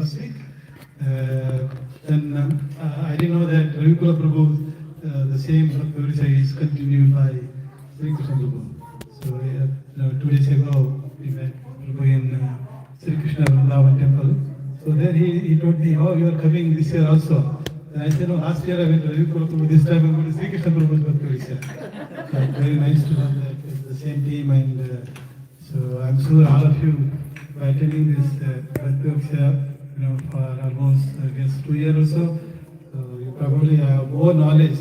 first week. Then I didn't know that Ravikula Prabhu, the same Bhakti Vriksha is continued by Sri Krishna Prabhu. So 2 days ago we met Prabhu in Sri Krishna Vrindavan temple. So then he told me, oh, you are coming this year also. And I said, no, last year I went to Ravikula Prabhu, this time I'm going to Sri Krishna Prabhu's Bhakti Vriksha. So very nice to have that it's the same team, and so I'm sure all of you by attending this Bhakti Vriksha, for almost I guess 2 years or so. So you probably have more knowledge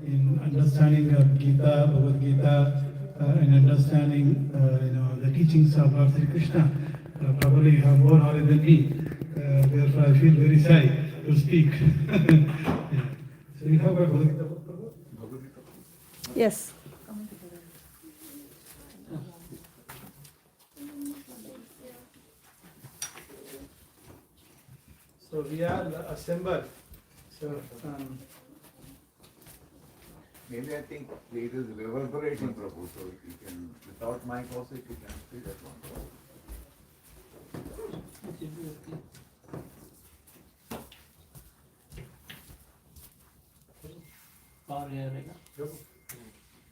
in understanding of Gita, Bhagavad Gita, and understanding the teachings of Lord Sri Krishna. Probably you have more knowledge than me. Therefore, I feel very shy to speak. Yeah. So you have a Bhagavad Gita book, Prabhu? Yes. So we are assembled. So maybe I think it is reverberating, Prabhu, so you can, without mic also, if you can speak at one.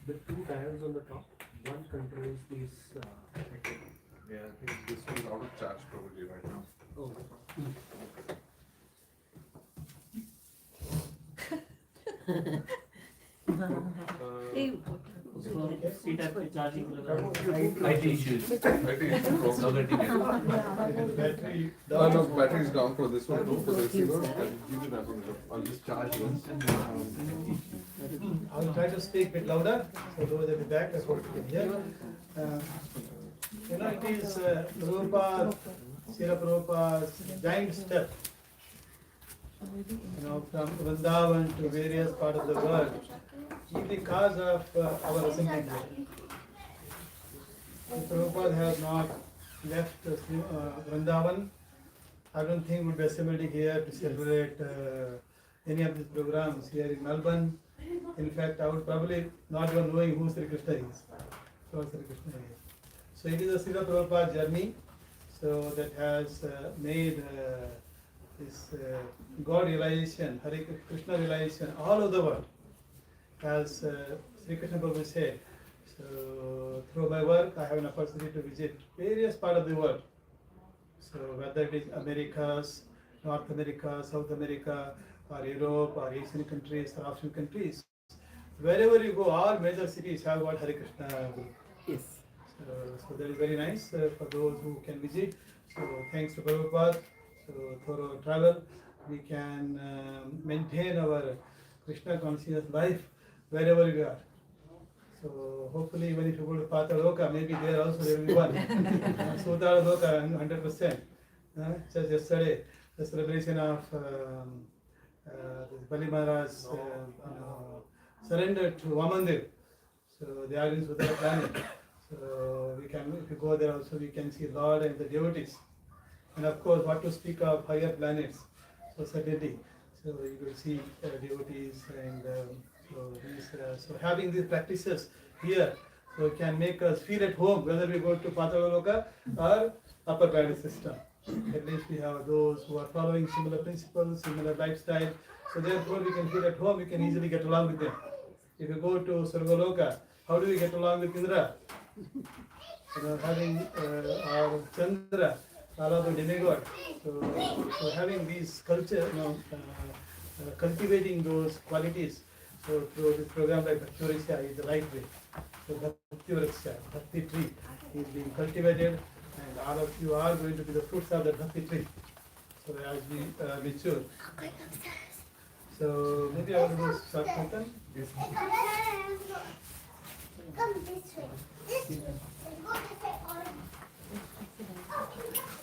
The two dials on the top, one controls this. Yeah, I think this one is out of charge probably right now. Oh. Seat up charging. IT issues. No, battery is down for this one too, for the receiver. I'll give you that one. I'll just charge once. I will try to speak a bit louder, so those at the back, that's what you can hear. It is Prabhupada, Srila Prabhupada's giant step, from Vrindavan to various parts of the world, is the cause of our assembly here. If Prabhupada has not left Vrindavan, I don't think we would be assembled here to celebrate any of these programs here in Melbourne. In fact, I would probably not even knowing who Sri Krishna is. Lord Sri Krishna is. So it is a Srila Prabhupada journey, so that has made this God realization, Hare Krishna realization all over the world. As Sri Krishna Prabhu said, so through my work I have an opportunity to visit various parts of the world. So whether it is Americas, North America, South America, or Europe, or Asian countries, or African countries, wherever you go, all major cities have got Hare Krishna group. Yes. So that is very nice for those who can visit. So thanks to Prabhupada, so through our travel, we can maintain our Krishna conscious life wherever we are. So hopefully when if you go to Pataloka, maybe there also there will be one. Sutaloka 100%. Just yesterday, the celebration of Bali Maharaj surrendered to Vamandev. So they are in Sudara planet. So we can, if you go there also, we can see Lord and the devotees. And of course, what to speak of higher planets. So certainly, so you will see devotees and so having these practices here, so it can make us feel at home whether we go to Pataloka or upper planet system. At least we have those who are following similar principles, similar lifestyle. So therefore, we can feel at home. We can easily get along with them. If you go to Sargaloka, how do we get along with Indra? Having our Chandra, all of the demigod. So having these culture, cultivating those qualities. So through this program like Bhakti Vriksha is the right way. So Bhakti Vriksha, Bhakti tree is being cultivated, and all of you are going to be the fruits of the Bhakti tree. So as we mature. So maybe I will do short kirtan. Come this way. This way. Go this way.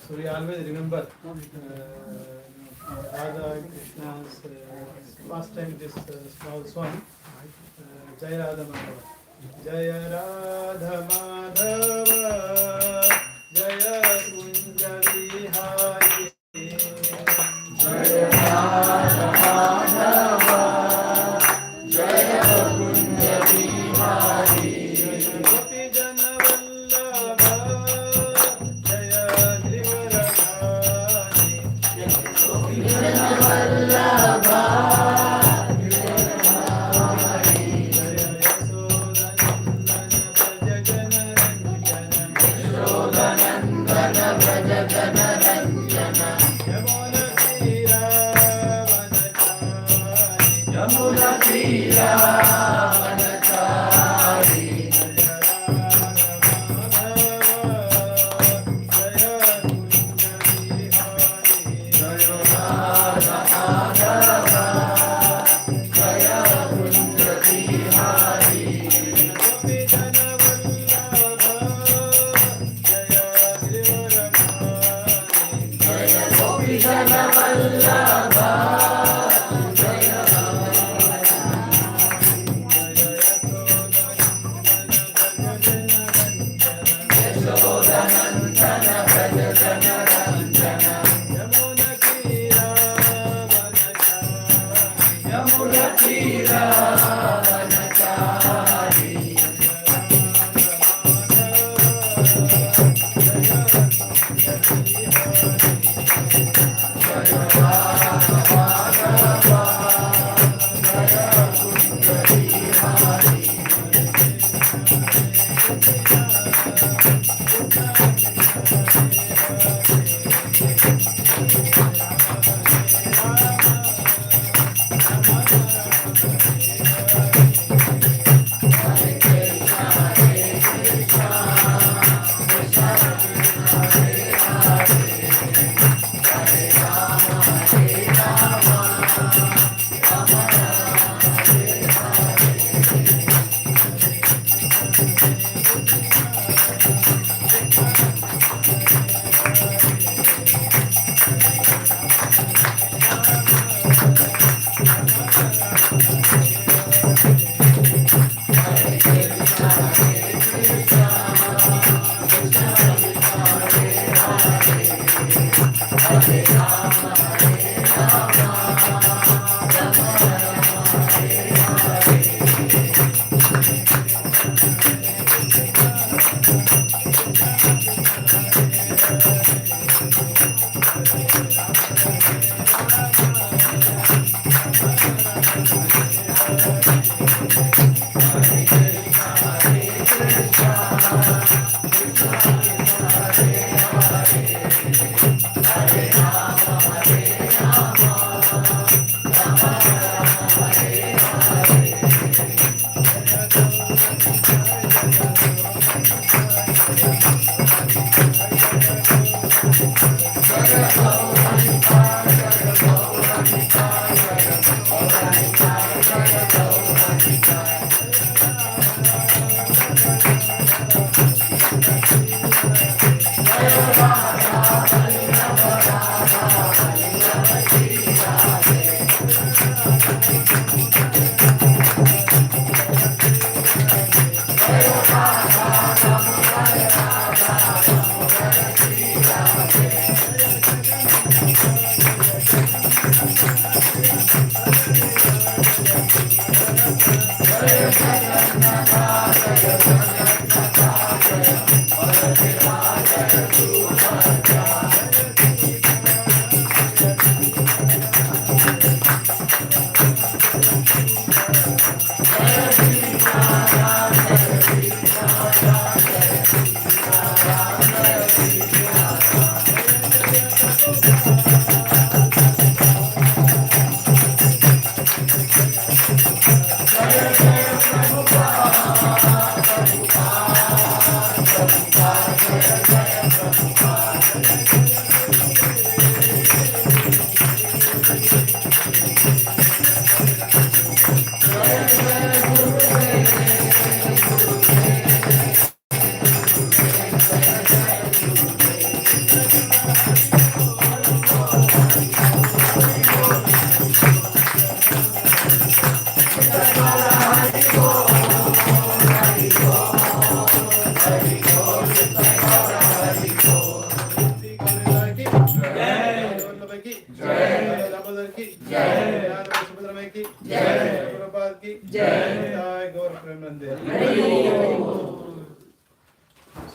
So we always remember Radha and Krishna's first time this small song, Jai Radha Madhava. Jaya Radha Madhava, Jaya Kunja Vihari. Jaya Radha Madhava, Jaya Kunja Vihari. Gopi Jana Vallabha, Jaya Drivaradhani.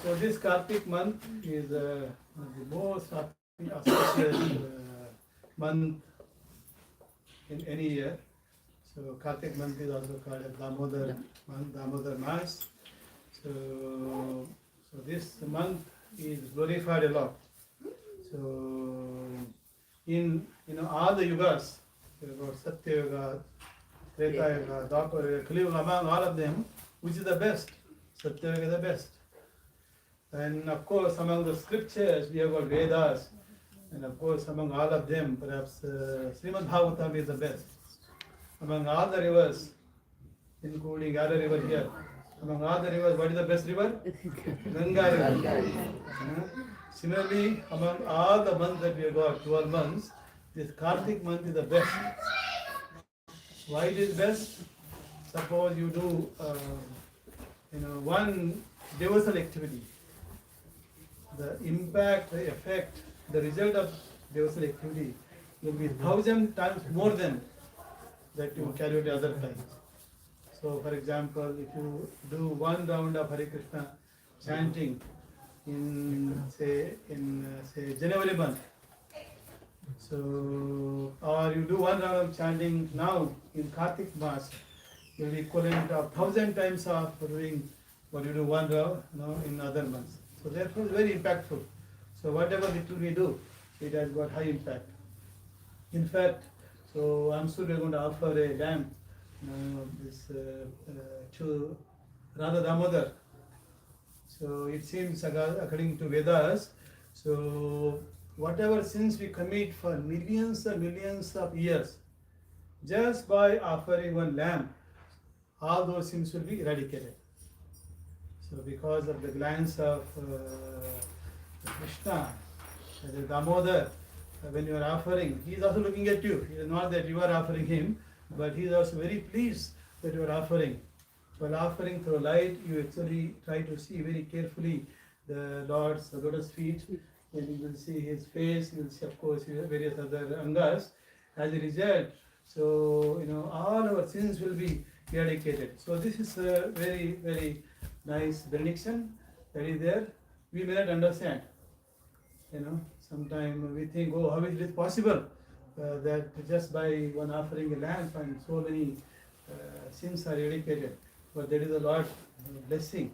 So this Kartik month is the most auspicious month in any year. So Kartik month is also called as Damodar month, Damodar Mas. So this month is glorified a lot. So in all the yugas, about Satya Yuga, Treta Yuga, Dwapara Yuga, Kali Yuga, among all of them, which is the best? Satya Yuga is the best. And of course, among the scriptures, we have got Vedas, and of course, among all of them, perhaps Srimad Bhagavatam is the best. Among all the rivers, including other river here, among all the rivers, what is the best river? Ganga river. Similarly, among all the months that we have got, 12 months, this Kartik month is the best. Why it is best? Suppose you do, one devotional activity. The impact, the effect, the result of devotional activity will be 1,000 times more than that you carry out other times. So, for example, if you do one round of Hare Krishna chanting in January month, so or you do one round of chanting now in Kartik Mass, you will be equivalent of 1,000 times of doing what you do one round in other months. So therefore, it's very impactful. So whatever little we do, it has got high impact. In fact, so I'm sure we're going to offer a lamp to Radha Damodar. So it seems according to Vedas, so whatever sins we commit for millions and millions of years, just by offering one lamp, all those sins will be eradicated. So because of the glance of Krishna, the Damodar, when you are offering, he is also looking at you. It is not that you are offering him, but he is also very pleased that you are offering. While offering through light, you actually try to see very carefully the lotus feet, and you will see his face, you will see of course various other angas. As a result, so all our sins will be eradicated. So this is a very, very nice benediction that is there. We may not understand. Sometimes we think, oh, how is it possible that just by one offering a lamp and so many sins are eradicated? But there is a Lord's blessing.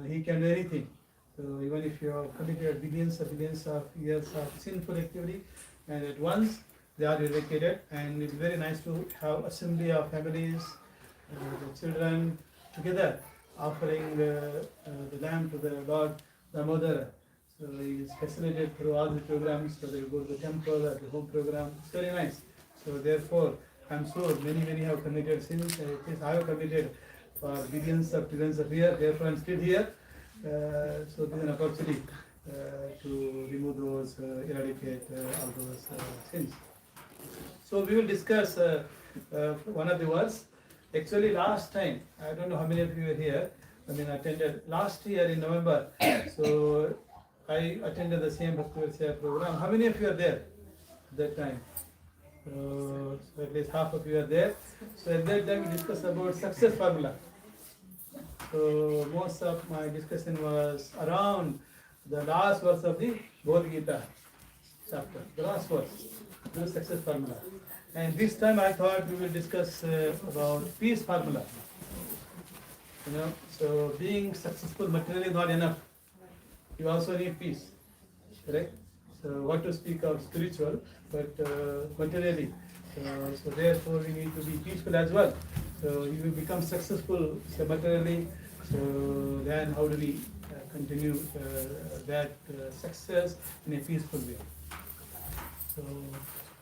He can do anything. So even if you have committed billions of years of sinful activity, and at once they are eradicated, and it's very nice to have assembly of families, the children together offering the lamb to the Lord Damodara. So he is facilitated through all the programs, so they go to the temple or the home program. It's very nice. So therefore, I'm sure many have committed sins. At least I have committed for billions of trillions of years. Therefore, I'm still here. So this is an opportunity to remove those, eradicate all those sins. So we will discuss one of the words. Actually, last time, I don't know how many of you were here. Attended last year in November. So I attended the same Bhakti Vriksha program. How many of you are there at that time? So at least half of you are there. So at that time we discussed about success formula. So most of my discussion was around the last verse of the Bhagavad Gita chapter. The last verse, the success formula. And this time I thought we will discuss about peace formula. So being successful materially is not enough. You also need peace, correct? So what to speak of spiritual, but materially. So therefore we need to be peaceful as well. So you will become successful materially. So then how do we continue that success in a peaceful way? So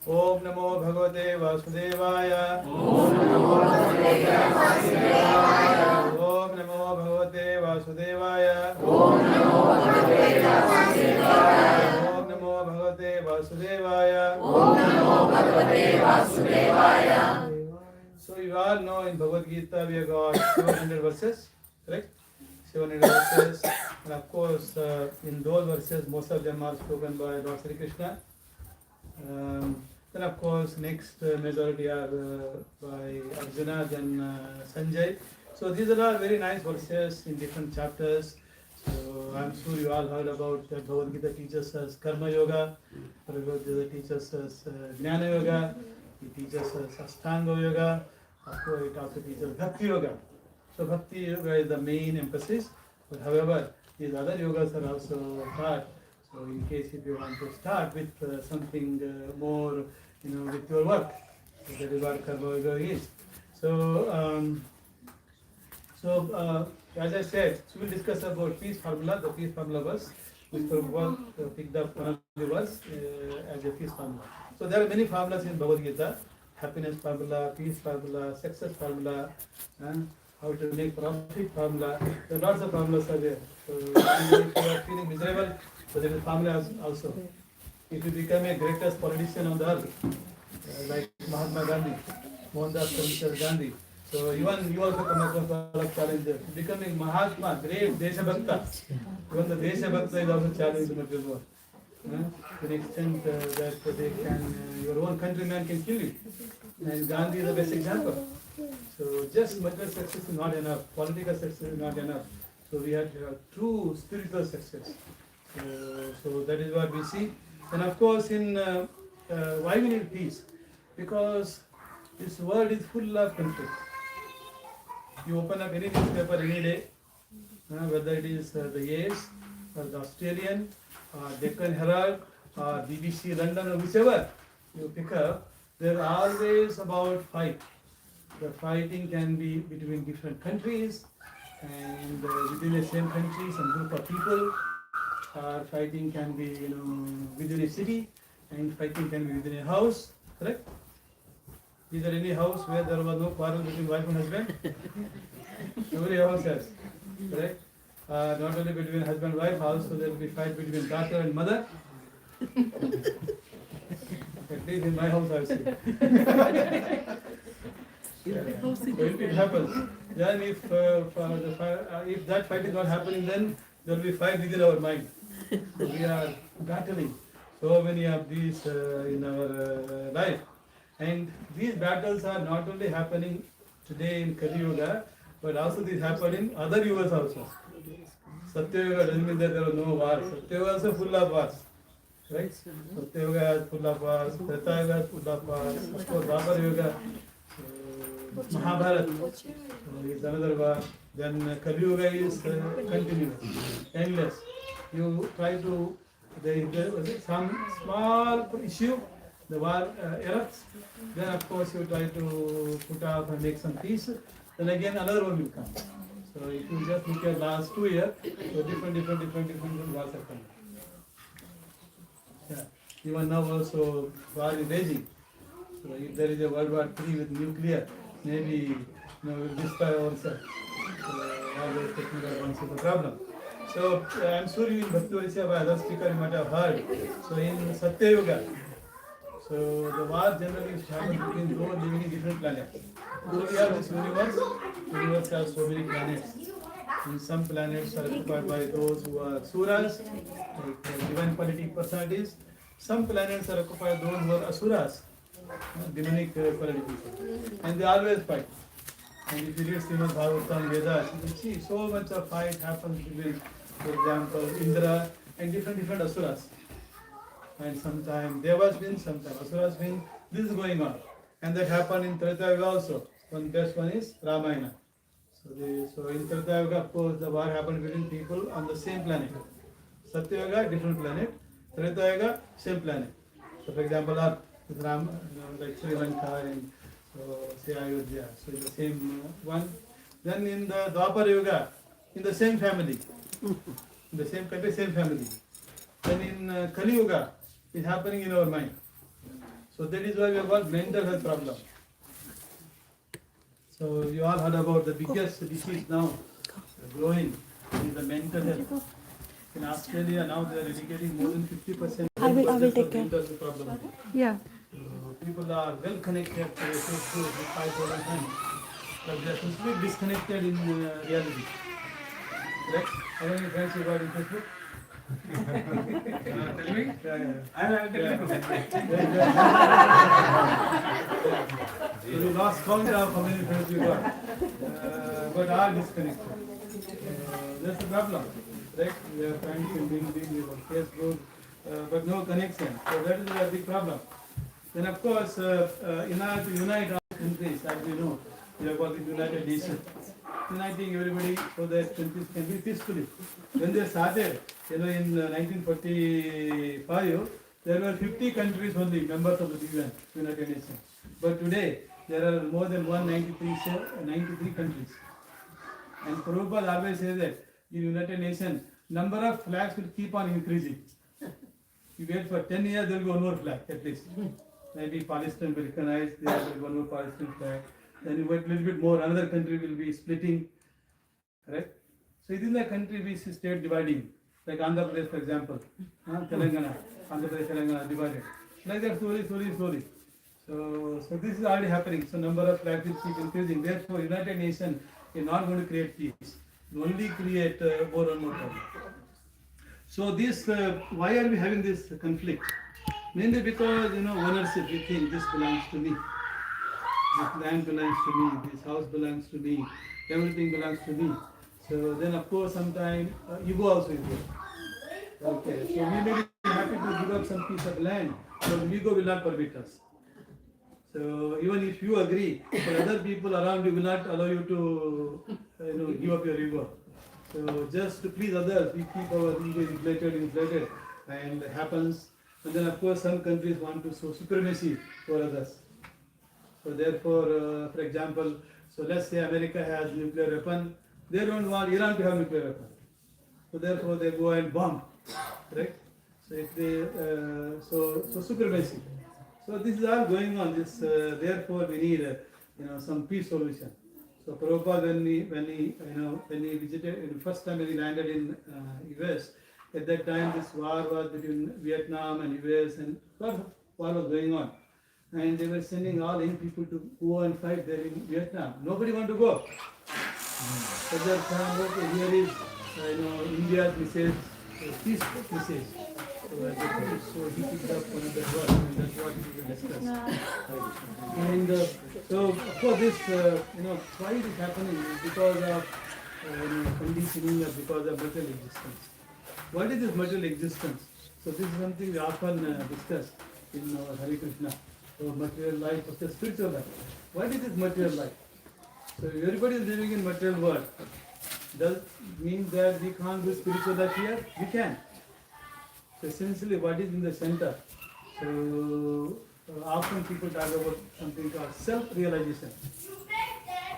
Om Namo Bhagavate Vasudevaya. Om Namo Bhagavate Vasudevaya. Om Namo Bhagavate Vasudevaya. Om Namo Bhagavate Vasudevaya. Om Namo Bhagavate Vasudevaya. Om Namo Bhagavate Vasudevaya. So you all know in Bhagavad Gita we have got 700 verses, correct? 700 verses, and of course in those verses most of them are spoken by Lord Sri Krishna. Then of course next majority are by Arjuna, then Sanjay. So these are all very nice verses in different chapters. So I'm sure you all heard about that Bhagavad Gita teaches us Karma Yoga, Bhagavad Gita teaches us Jnana Yoga, it teaches us Ashtanga Yoga, of course it also teaches Bhakti Yoga. So Bhakti Yoga is the main emphasis, but however these other yogas are also taught. So in case if you want to start with something more, with your work, so that is what Karma Yoga is. So, as I said, so we'll discuss about peace formula. The peace formula was, which Prabhupada picked up one of the words as a peace formula. So there are many formulas in Bhagavad Gita: happiness formula, peace formula, success formula, how to make profit formula. There are lots of formulas are there. So if you are feeling miserable, so So there is family also. If you become a greatest politician on the earth, like Mahatma Gandhi, Mohandas Karamchand Gandhi, so even you also come across a lot of challenges. Becoming Mahatma, great Deshabhakta, even the Deshabhakta is also challenged much as well. To the extent that they can, your own countryman can kill you. And Gandhi is the best example. So just material success is not enough, political success is not enough. So we have to have true spiritual success. So that is what we see. And of course, why we need peace? Because this world is full of conflict. You open up any newspaper any day, whether it is the Yes or the Australian, or Deccan Herald, or BBC London, or whichever you pick up, there are always about fight. The fighting can be between different countries, and within the same country, some group of people. Fighting can be, within a city, and fighting can be within a house. Correct? Is there any house where there was no quarrel between wife and husband? Every house has. Correct? Not only between husband and wife, also there will be fight between daughter and mother. At least in my house I have seen. When it happens, then if that fight is not happening, then there will be fight within our mind. So we are battling so many of these in our life. And these battles are not only happening today in Kali Yuga, but also these happen in other yugas also. Satya Yuga doesn't mean that there are no wars. Satya Yuga is also full of wars. Right? Satya Yuga is full of wars, Treta Yuga is full of wars, of course Dwapar Yuga, Mahabharata is another war. Then Kali Yuga is continuous, endless. You try to, there is some small issue, the war erupts, then of course you try to put off and make some peace, then again another one will come. So if you just look at last 2 years, so different wars are coming. Yeah. Even now also war is raging. So if there is a World War III with nuclear, maybe we'll destroy ourselves. Always technical ones is the problem. So I'm sure you in Bhakti Vriksha by other speaker you might have heard. So in Satya Yuga, so the war generally happens between those living in different planets. So we have this universe has so many planets. And some planets are occupied by those who are suras, like divine quality personalities. Some planets are occupied by those who are asuras, demonic quality people. And they always fight. And if you read Srimad Bhagavatam, Vedas, you will see so much of fight happens between, for example, Indra and different asuras. And sometimes Devas win, sometimes asuras win. This is going on. And that happened in Treta Yuga also. One best one is Ramayana. So in Treta Yuga, of course, the war happened between people on the same planet. Satya Yuga, different planet. Treta Yuga, same planet. So for example, Earth with Ram, like Sri Lanka and say Ayodhya. So in the same one. Then in the Dwapar Yuga, in the same family. In the same country, same family. Then in Kali Yuga, it's happening in our mind. So that is why we have got mental health problem. So you all heard about the biggest disease now growing is the mental health. In Australia now they are eradicating more than 50%. I will take care. Mental health problem. Yeah. People are well connected to Facebook with 5,000 friends, but they are completely disconnected in reality. Right? How many friends you got in Facebook? Tell me. You lost count of how many friends you got, but are disconnected. That's the problem. Right? We are friends in LinkedIn, we have Facebook, but no connection. So that is a big problem. Then of course, in order to unite all countries, as we know, we have got the United Nations, uniting everybody so that countries can be peacefully. When they started, in 1945, there were 50 countries only members of the UN, United Nations. But today, there are more than 193 countries. And Prabhupada always says that in United Nations, number of flags will keep on increasing. You wait for 10 years, there will be one more flag at least. Maybe Palestine will be recognized, there will be one more Palestine flag. Then you wait a little bit more, another country will be splitting. Right? So within the country we see state dividing. Like Andhra Pradesh, for example, Telangana, Andhra Pradesh, Telangana divided. Like that, slowly. So this is already happening. So number of tribes keep increasing. Therefore, United Nations is not going to create peace. It will only create more and more problems. So this, why are we having this conflict? Mainly because ownership. We think this belongs to me. This land belongs to me. This house belongs to me. Everything belongs to me. So then, of course, sometimes ego also is there. Okay. So we may be happy to give up some piece of land, but ego will not permit us. So even if you agree, but other people around you will not allow you to give up your ego. So just to please others, we keep our ego inflated, and it happens. And then of course some countries want to show supremacy for others. So therefore, for example, so let's say America has nuclear weapon, they don't want Iran to have nuclear weapon. So therefore they go and bomb, right? So if they, so supremacy. So this is all going on. This therefore we need some peace solution. So Prabhupada, when he visited the first time when he landed in US, at that time this war was between Vietnam and US, and war was going on, and they were sending all young people to go and fight there in Vietnam. Nobody want to go. At that time, okay, here is India's message, peace message. So he picked up one of the words, and that's what we will discuss. And so, of course, this, why it is happening is because of conditioning or because of material existence. What is this material existence? So this is something we often discuss in Hare Krishna. So material life versus spiritual life. What is this material life? So everybody is living in material world. Does mean that we can't do spiritual life here? We can. So essentially, what is in the center? So often people talk about something called self-realization.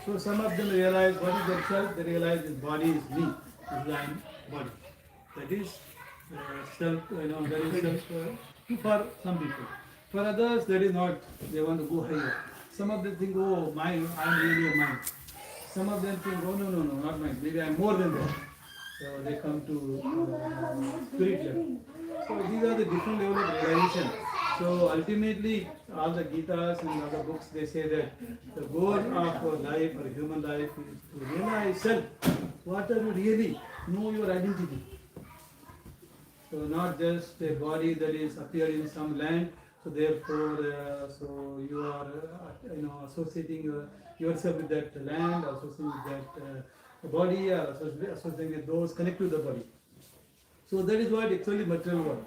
So some of them realize what is their self. They realize this body is me, is lying body. That is self. That is self for some people. For others, that is not. They want to go higher. Some of them think, oh, mind. I am really a mind. Some of them think, oh, no, not mind. Maybe I am more than that. So they come to spirit level. So these are the different levels of realization. So ultimately, all the Gitas and other books, they say that the goal of life or human life is to realize self. What are you really? Know your identity. So not just a body that is appeared in some land. So therefore, so you are associating yourself with that land, associating with that body, or associating with those connected to the body. So that is what actually material world,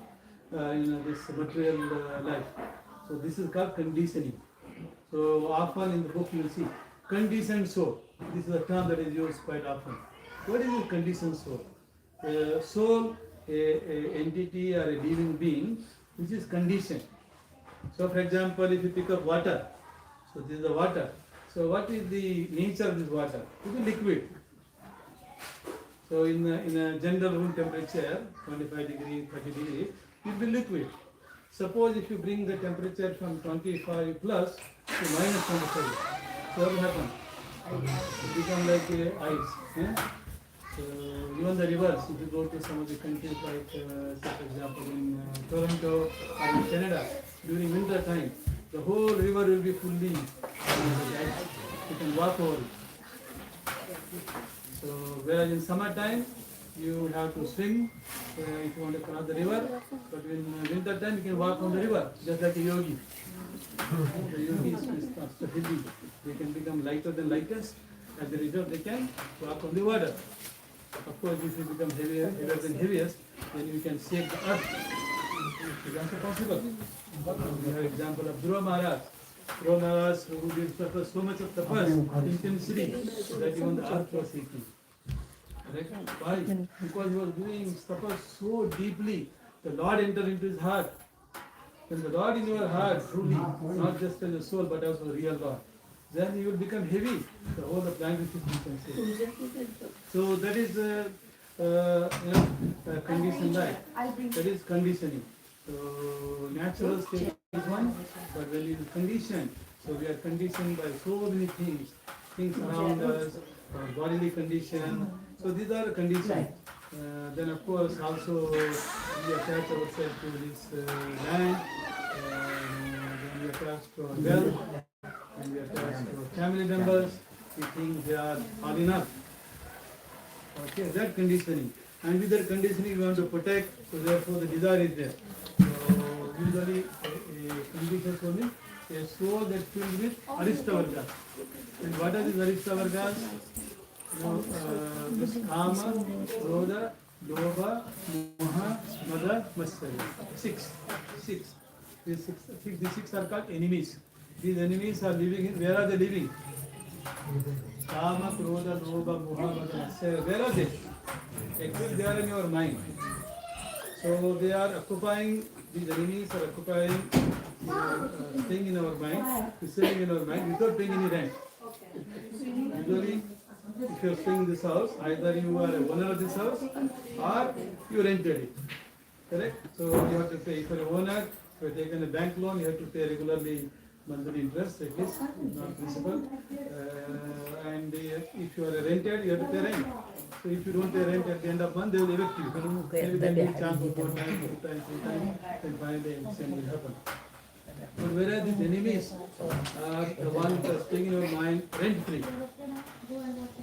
this material life. So this is called conditioning. So often in the book you will see conditioned soul. This is a term that is used quite often. What is a conditioned soul? Soul, a entity or a living being which is conditioned. So for example, if you pick up water, so this is the water. So what is the nature of this water? It is liquid. So in a general room temperature, 25 degree, 30 degree, it will be liquid. Suppose if you bring the temperature from 25 plus to minus 25, so what will happen? It becomes like ice. So even the rivers, if you go to some of the countries like, say for example in Toronto or in Canada, during winter time, the whole river will be fully ice. You can walk over it. So whereas in summertime, you have to swim if you want to cross the river, but in winter time you can walk on the river, just like a yogi. The yogi is not so heavy. They can become lighter than lightest. As a result, they can walk on the water. Of course, if you become heavier than heaviest, then you can shake the earth. It's also possible. We have example of Dhruva Maharaj. Dhruva Maharaj, who did so much of tapas intensity that even the earth was shaking. Right? Why? Because he was doing tapas so deeply, the Lord entered into his heart. When the Lord in your heart, truly, not just as a soul, but also a real Lord, then you will become heavy. The whole of language can say. So that is conditioned life. That is conditioning. So natural state is one, but when it is conditioned, so we are conditioned by so many things around us, our bodily condition. So these are conditions. Then of course also we attach ourselves to this land, then we attach to our wealth, and we attach to our family members. We think they are all enough. Okay, that conditioning. And with that conditioning we want to protect, so therefore the desire is there. So usually a condition for me, a soul that filled with Arishtavargas. And what are these Arishtavargas? This Kama, Krodha, Lobha, Moha, Mada, Matsarya. Six. These six are called enemies. These enemies are living in, where are they living? Kama, Krodha, Lobha, Moha, Mada, Matsarya. Where are they? Actually they are in your mind. So they are occupying, these enemies are occupying, staying in our mind, sitting in our mind without paying any rent. Usually, if you are staying in this house, either you are a owner of this house or you rented it. Correct? So you have to pay. If you are an owner, if you have taken a bank loan, you have to pay regularly monthly interest, at least, not principal. And if you are a rented, you have to pay rent. So if you don't pay rent at the end of month, they will evict you. Maybe they will charge you 4 times, 2 times, 3 times, and finally eviction will happen. But whereas these enemies are the ones that are staying in your mind rent free,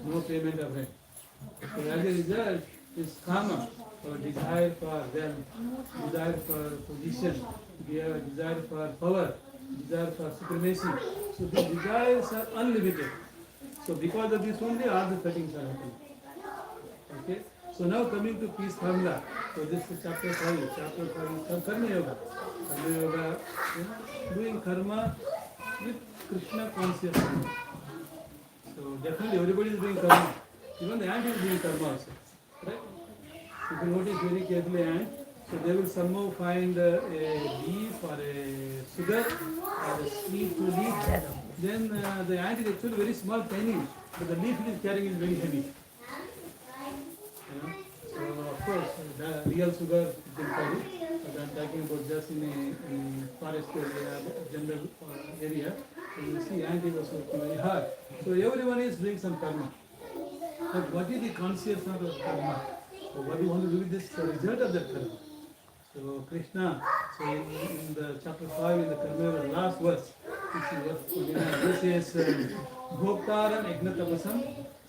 no payment of rent. So as a result, this karma, or desire for wealth, desire for position, desire for power, desire for supremacy. So these desires are unlimited. So because of this only, all the settings are happening. Okay. So now coming to peace formula. So this is chapter 5. Chapter 5 is Karma Yoga. Karma Yoga, doing karma with Krishna consciousness. So definitely everybody is doing karma. Even the ant is doing karma also. Right? If you notice very carefully ant, so they will somehow find a leaf or a sugar or a seed to leaf. Then the ant is actually very small, tiny, but the leaf it is carrying is very heavy. So of course, the real sugar you can carry, but I'm talking about just in a forest area, general area. So you see ant is also very hard. So everyone is doing some karma. But what is the consciousness of karma? So what do you want to do with this result of that karma? So Krishna, so in the chapter 5, in the karma, the last verse, this is Bhoktaram Ignatapasam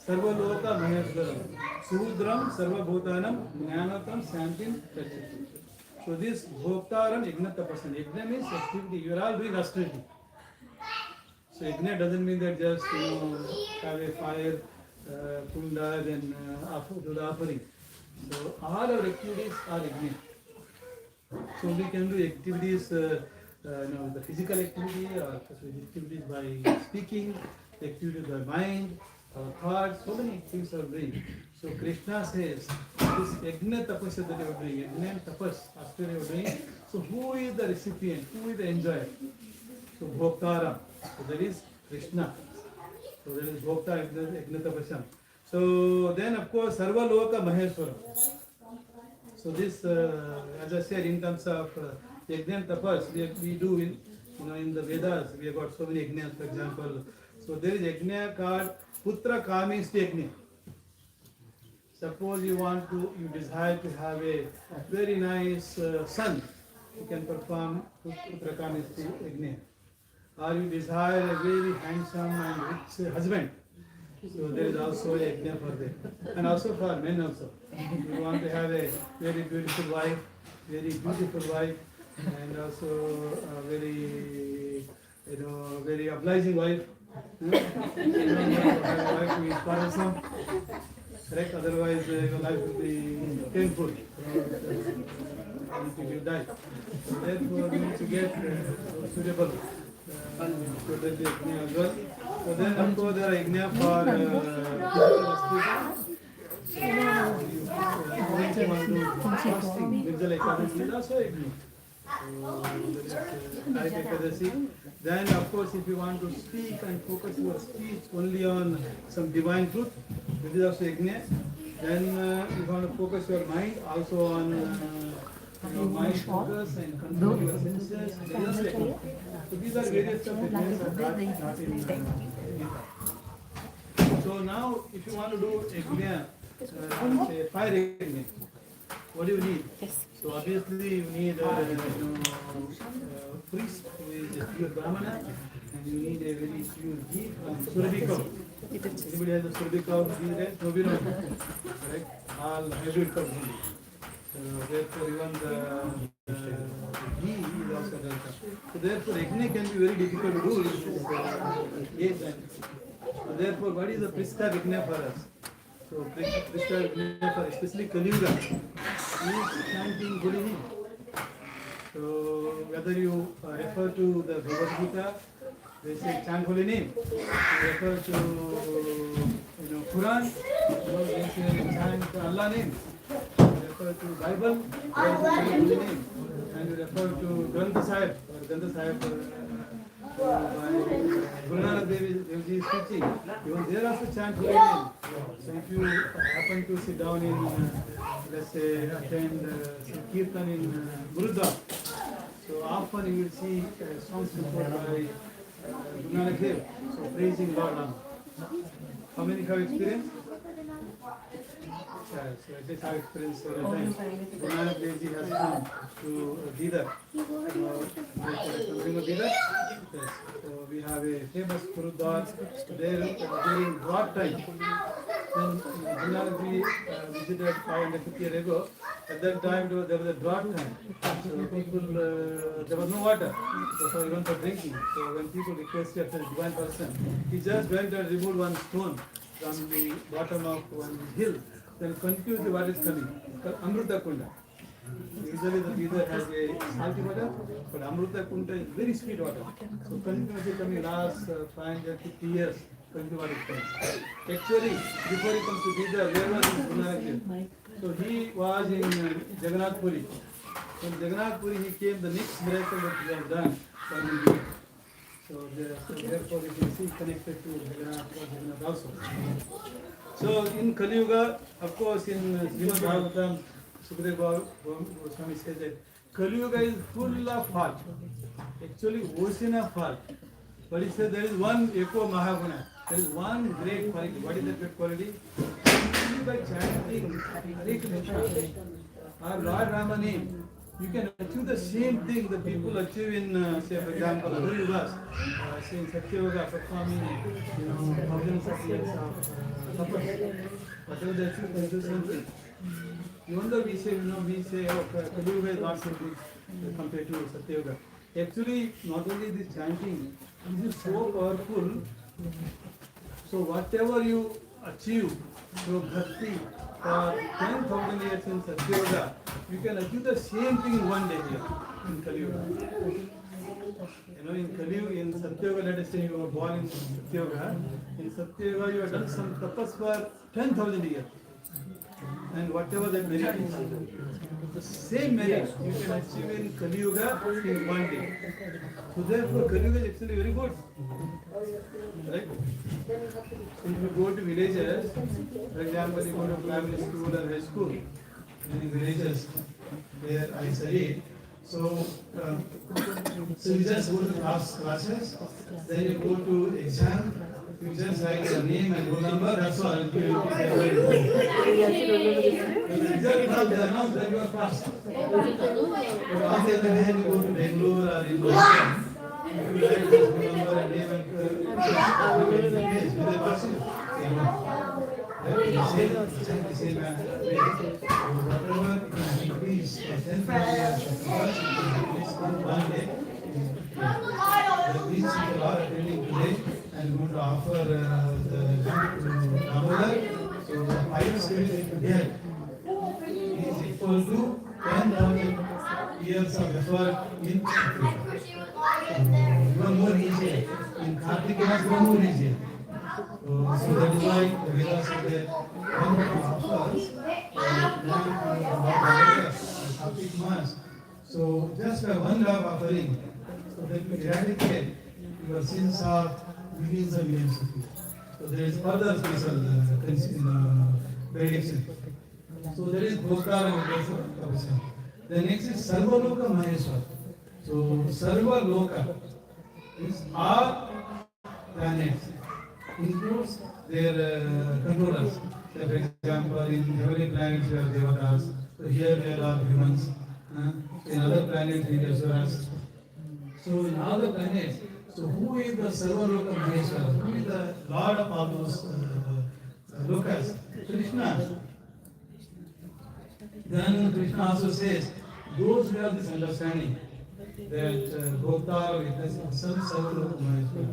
Sarvaloka Maheshwaram Sudram Sarvabhutanam Jnanatam Santim Prachati. So this Bhoktaram Ignatapasan. Igna means activity. You are all doing austerity. So Igna doesn't mean that just have a fire, kunda, then do the offering. So all our activities are Igna. So we can do activities, the physical activity or activities by speaking, activities by mind, our thoughts, so many things are doing. So Krishna says, this yajna tapasya that you are doing, yajna and tapas, after you are doing, so who is the recipient, who is the enjoyer? So Bhoktara, so that is Krishna. So that is Bhokta, yajna tapasya. So then of course, Sarva Loka Maheshwara. So this, as I said, in terms of yajna and tapas, we do in the Vedas, we have got so many yajnas, for example. So there is yajna called Putra Kamisti yajna. Suppose you desire to have a very nice son, you can perform Putra Kamisti yajna. Or you desire a very handsome and rich husband. So there is also a yajna for that. And also for men also. You want to have a very beautiful wife, and also a very obliging wife. You don't have a wife who is quarrelsome. Correct? Otherwise your life will be painful until you die. So therefore you need to get suitable. So that the yajna as well. So then of course there are yajna for then of course if you want to speak and focus your speech only on some divine truth, this is also yajna. Then if you want to focus your mind also on mind focus and control your senses, this is also yajna. So these are various yajnas of God, not in Gita. So now if you want to do yajna say fire ignition. What do you need? So obviously you need priest who is a pure Brahmana, and you need a very pure ghee from Surabhi cow. Anybody has a Surabhi cow ghee there? Nobody knows. Correct? All hybrid cows only. Therefore even the ghee is also welcome. So therefore yajna can be very difficult to do in this age. So therefore what is the Pristha Yajna for us? So Pristha Yajna for especially Kali Yuga is chanting holy name. So whether you refer to the Bhagavad Gita, they say chant holy name. You refer to Quran, they say chant Allah name. You refer to Bible, they say holy name. And you refer to Granth Sahib, or Granth Sahib by Guru Nanak Dev Ji is teaching. Even there also chant holy name. So if you happen to sit down in, let's say, attend some kirtan in Gurudwara, so often you will see songs performed by Guru Nanak Dev, so praising Lord Rama. How many have experienced? Yeah, so I just have experienced several times. Guru Nanak Dev Ji has come to Bidar. Something of Bidar? Yes. So we have a famous Gurudwara there during drought time. When Guru Nanak Ji visited 550 years ago, at that time there was a drought time. So people, there was no water, so even for drinking. So when people requested the divine person, he just went and removed one stone from the bottom of one hill, then continuously water is coming. It's called Amruta Kunda. Usually the Bidar has a salty water, but Amruta Kunda is very sweet water. So continuously coming last 550 years, continuously water is coming. Actually, before he comes to Bidar, where was his Guru Nanak Dev? So he was in Jagannath Puri. From Jagannath Puri he came, the next miracle that he has done was in Bidar. So therefore you can see connected to Jagannath also. So in Kali Yuga, of course in Srimad Bhagavatam, Sukadeva Goswami says that Kali Yuga is full of fault. Actually ocean of fault. But he said there is one Eko Mahaguna. There is one great quality. What is that great quality? Only by chanting Hare Krishna or Lord Rama name, you can achieve the same thing the people achieve in, say for example, other yugas, say in Satya Yoga, performing, thousands of years of tapas. Whatever they achieve, they do something. Even though we say, oh, Kali Yuga is not so good compared to Satya Yoga. Actually, not only this chanting, this is so powerful. So whatever you achieve through bhakti for 10,000 years in Satya Yoga, you can achieve the same thing in one day here in Kali Yuga. In Kali Yuga, in Satya Yoga, let us say you were born in Satya Yoga. In Satya Yoga, you have done some tapas for 10,000 years. And whatever that merit is, the same merit you can achieve in Kali Yuga in one day. So therefore, Kali Yuga is actually very good. Right? If you go to villages, for example, you go to primary school or high school, in villages where I studied, so you just go to classes, then you go to exam, you just write your name and roll number, that's all. If the result comes announced, then you are passed. But on the other hand, you go to Bangalore or in Boston, you write this roll number and name and the same way. Whatever is increased for 10,000 years, one day, these people are attending today and going to offer the lamp to Damodar. So the pious spirit here is equal to 10,000 years of effort in Africa. Even more easier. In Kartika has one more easier. So that is why the Vedas say that when one offers Kartik Mass, so just by one love offering, so that will eradicate your sins of millions and millions of people. So there is further special prediction. So there is Bhokar and Bhokar. The next is Sarvaloka Maheshwar. So Sarvaloka is all planets, includes their controllers. So for example, in heavenly planets we are devatas, so here we are all humans. In other planets we are asuras. So in all the planets, so who is the Sarvaloka Maheshwara? Who is the Lord of all those lokas? Krishna. Then Krishna also says, those who have this understanding that both are witnessing some Sarvaloka Maheshwara.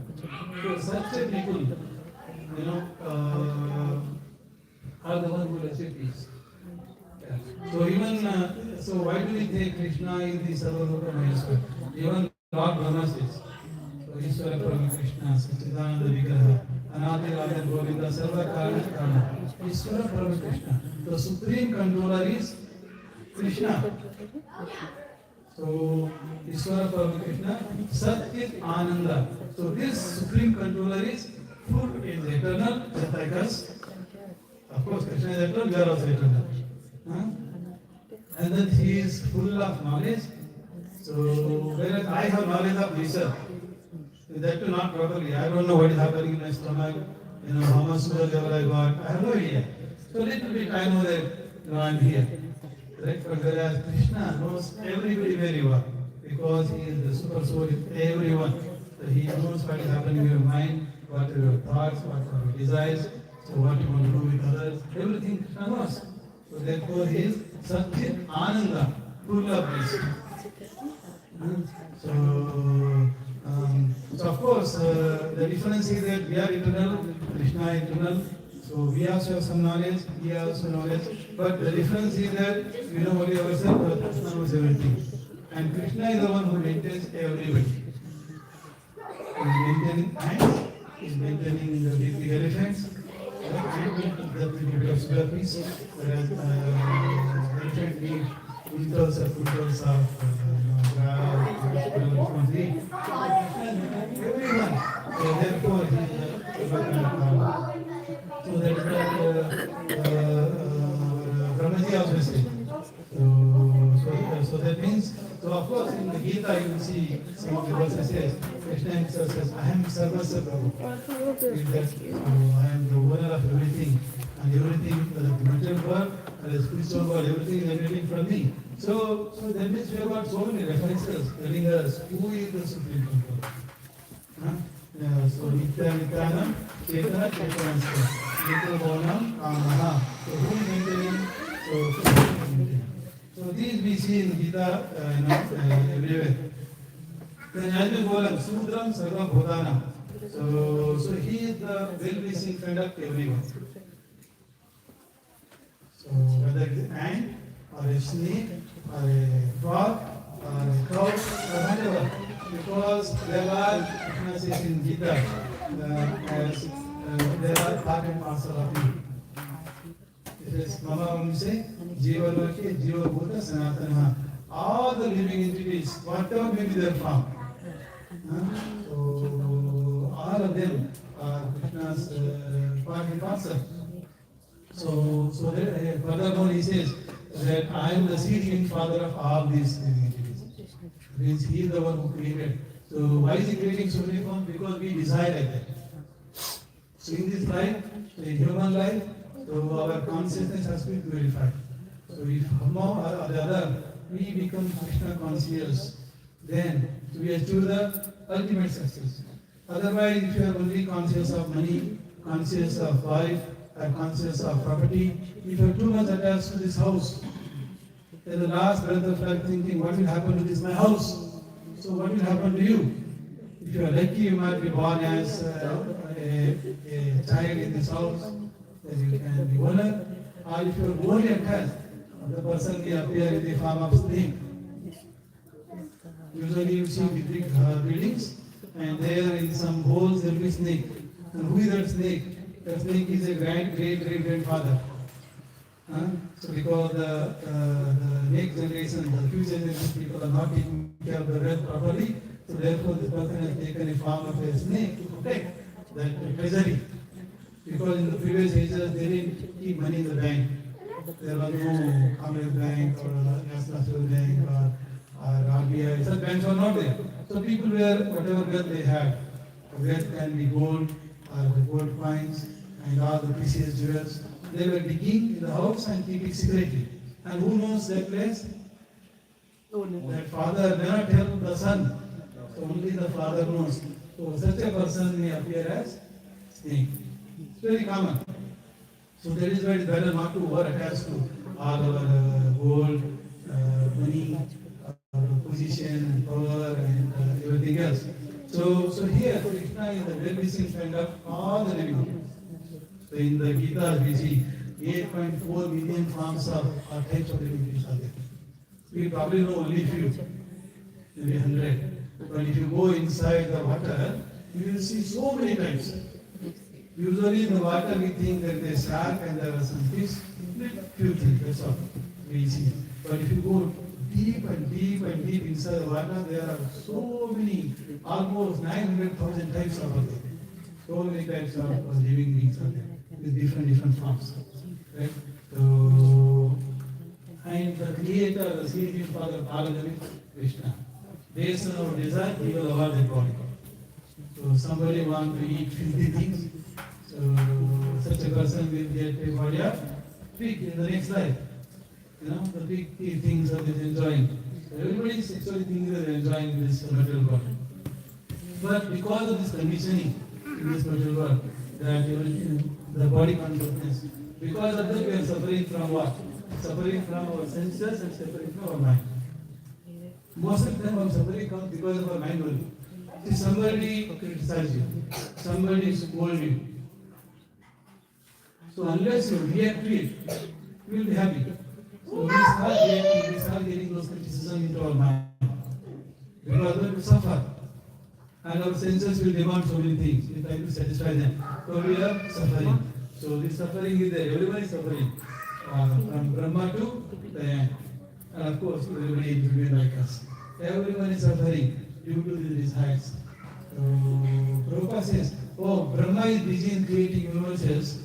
So such a people, are the one who will achieve peace. Yeah. So even, so why do we take Krishna in the Sarvaloka Maheshwara? Even Lord Brahma says, so Ishvara Parama Krishna, Satchidananda Vigraha, Anadi Radha Govinda, Sarva Karana Karana, Ishvara Parama Krishna. The supreme controller is Krishna. So Ishvara Parama Krishna, Sat is Ananda. So this supreme controller is full, is eternal, just like us. Of course, Krishna is eternal, we are also eternal. And then he is full of knowledge. So, whereas I have knowledge of myself, that too not properly. I don't know what is happening in my stomach, how much sugar level I got. I have no idea. So, little bit I know that I'm here. Right? But whereas Krishna knows everybody very well, because he is the super soul in everyone. So, he knows what is happening in your mind, what are your thoughts, what are your desires, so what you want to do with others. Everything Krishna knows. So, therefore, he is Satchit Ananda, full of bliss. So of course, the difference is that we are eternal, Krishna is eternal. So we also have some knowledge, he also knowledge. But the difference is that we know only ourselves, but Krishna knows everything. And Krishna is the one who maintains everybody. He is maintaining ants, he is maintaining the big elephants, the bit of sugar piece, whereas elephant meat, quintals of grass, everyone. So therefore, he is so that Brahmaji also said. So that means, so of course in the Gita you will see some of the verses says, Krishna himself says, I am Sarvasya Prabhu. I am the owner of everything, and everything, the material world, the spiritual world, everything is emanating from me. So that means we have got so many references telling us who is the supreme controller. So Nitya Nityanam, Chetana Chetanasya, Nitya Bhavanam, Kamaha. So who is maintaining? So Krishna is maintaining. So these we see in Gita, everywhere. Then as we go along, Sudram Sarva Bhutanam. So he is the well-wishing friend of everyone. So whether it is an ant, or a snake, or a frog, or a cow, or whatever. Because there are, Krishna says in Gita, there are part and parcel of me. It is Mama Vamse, Jiva Loke, Jiva Bhuta, Sanatana. All the living entities, whatever may be their form. So all of them are Krishna's part and parcel. So that, furthermore he says that I am the seedling father of all these living entities. Means he is the one who created. So why is he creating so many forms? Because we desire like that. So in this life, in human life, so our consciousness has been purified. So if somehow or the other we become Krishna conscious, then we achieve the ultimate success. Otherwise, if you are only conscious of money, conscious of wife, or conscious of property, if you are too much attached to this house, then the last breath of life thinking, what will happen to this my house? So what will happen to you? If you are lucky, you might be born as a child in this house, then you can be owner. Or if you are only attached, the person may appear in the form of snake. Usually you see big buildings, and there in some holes there will be snake. And who is that snake? That snake is a great-grandfather. So because the next generation, the future generation people are not taking care of the wealth properly, so therefore the person has taken a form of a snake to protect that treasury. Because in the previous ages they didn't keep money in the bank. There was no Commercial Bank or National Bank or RBI. Such banks were not there. So people were whatever wealth they had. The wealth can be gold or the gold coins and all the precious jewels. they were digging in the house and keeping secretly. And who knows that place? That father never tell the son. So only the father knows. So such a person may appear as snake. It's very common. So that is why it is better not to over attach to all our gold, money, position, power, and everything else. So here Krishna is the well-wishing friend of all the living beings. So in the Gita we see 8.4 million forms of or types of living beings are there. We probably know only few, maybe 100. But if you go inside the water, you will see so many types. Usually in the water we think that there is shark and there are some fish, few things, that's all we see. But if you go deep and deep and deep inside the water, there are so many, almost 900,000 types of there. So many types of living beings are there, with different forms. Right? So, and the creator, the Supreme Father, Paramount Krishna, based on our desire, he will award that body. So somebody want to eat filthy things, so such a person will get a body of pig in the next life. You know, the pig things that is enjoying. So everybody is actually thinking that they are enjoying this material body. But because of this conditioning in this material world, that the body consciousness, because of that we are suffering from what? Suffering from our senses and suffering from our mind. Most of the time our suffering comes because of our mind only. See, somebody criticizes you, somebody scolds you. So unless you react to it, you will be happy. So we start reacting, we start getting those criticisms into our mind. Because we will suffer. And our senses will demand so many things. We try to satisfy them. So we are suffering. So this suffering is there. Everyone is suffering. From Brahma to the end. And of course, everybody is between like us. Everyone is suffering due to these desires. So Prabhupada says, oh, Brahma is busy in creating universes.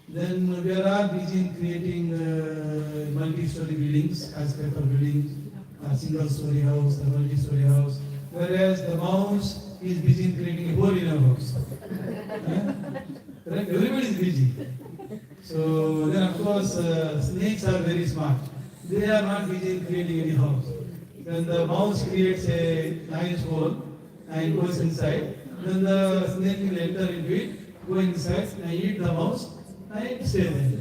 Then we are all busy in creating multi-story buildings, skyscraper buildings, a single-story house, a multi-story house. Whereas the mouse is busy in creating a hole in a house. Correct? Everybody is busy. So then of course snakes are very smart. They are not busy in creating any house. When the mouse creates a nice hole and goes inside, then the snake will enter into it, go inside and eat the mouse and stay there.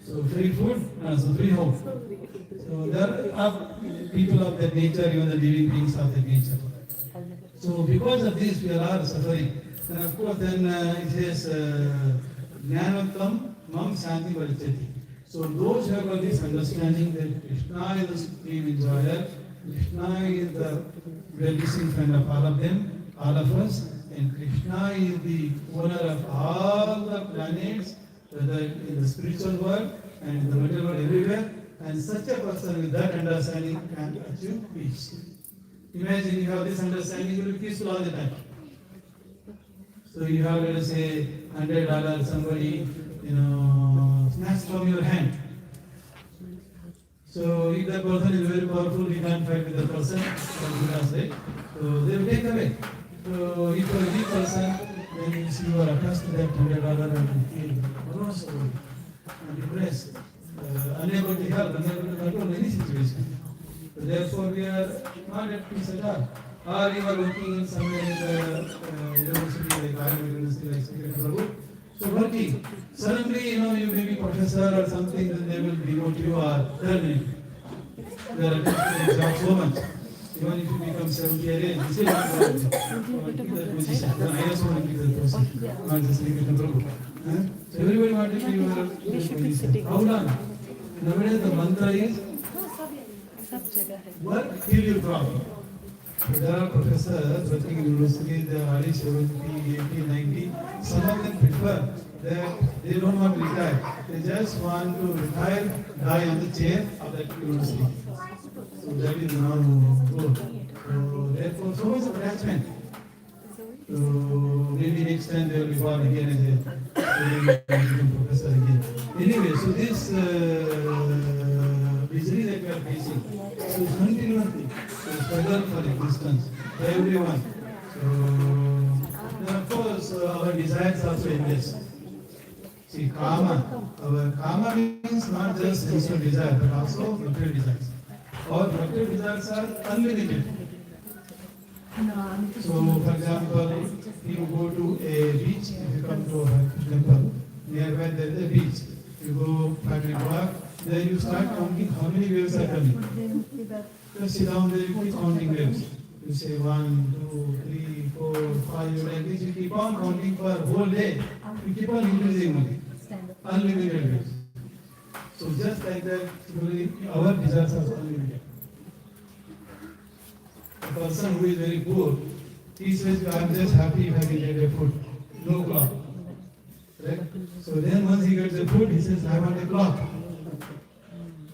So free food, so free home. So there are people of that nature, even the living beings of that nature. So because of this we are all suffering. And of course then it says Jnanottam Mam Shanti Varichyati. So those who have got this understanding that Krishna is the supreme enjoyer, Krishna is the well-wishing friend of all of them, all of us, and Krishna is the owner of all the planets, whether in the spiritual world and in the material world, everywhere, and such a person with that understanding can achieve peace. Imagine you have this understanding, you will be peaceful all the time. So you have, let us say, $100, somebody, snatched from your hand. So if that person is very powerful, we can't fight with the person, right? So they will take away. So if you are a weak person, then you are attached to that $100 and you feel morose and depressed, unable to help, unable to control any situation. So therefore we are not at peace at all. Or you are working in somewhere in the university like Waverley University, like Secretary Prabhu. So working, suddenly you may be professor or something, then they will demote you or terminate you. They are attached to the job so much. Even if you become 70 years age, you still not going to keep that position. Then I also want to keep that position, not just Secretary Prabhu. So everybody wants to be your position. How long? Nowadays the mantra is work till you drop. There are professors working in universities, they are early 70, 80, 90. Some of them prefer that they don't want to retire. They just want to retire, die on the chair of that university. So that is now goal. So therefore, so much attachment. So maybe next time they will be born again as a professor again. Anyway, so this misery that we are facing, so it's continuously struggle for existence for everyone. So then of course our desires also endless. See, our kama means not just sensual desire, but also material desires. Our material desires are unlimited. So, for example, you go to a beach, if you come to a temple, nearby there is a beach. You go 5 minutes walk, then you start counting how many waves are coming. Just sit down there, you keep counting waves. You say 1, 2, 3, 4, 5, like this, you keep on counting for a whole day. You keep on increasing only. Unlimited waves. So just like that, our desires are unlimited. A person who is very poor, he says, I'm just happy if I can get a food. No clock. Right? So then once he gets the food, he says, I want a clock.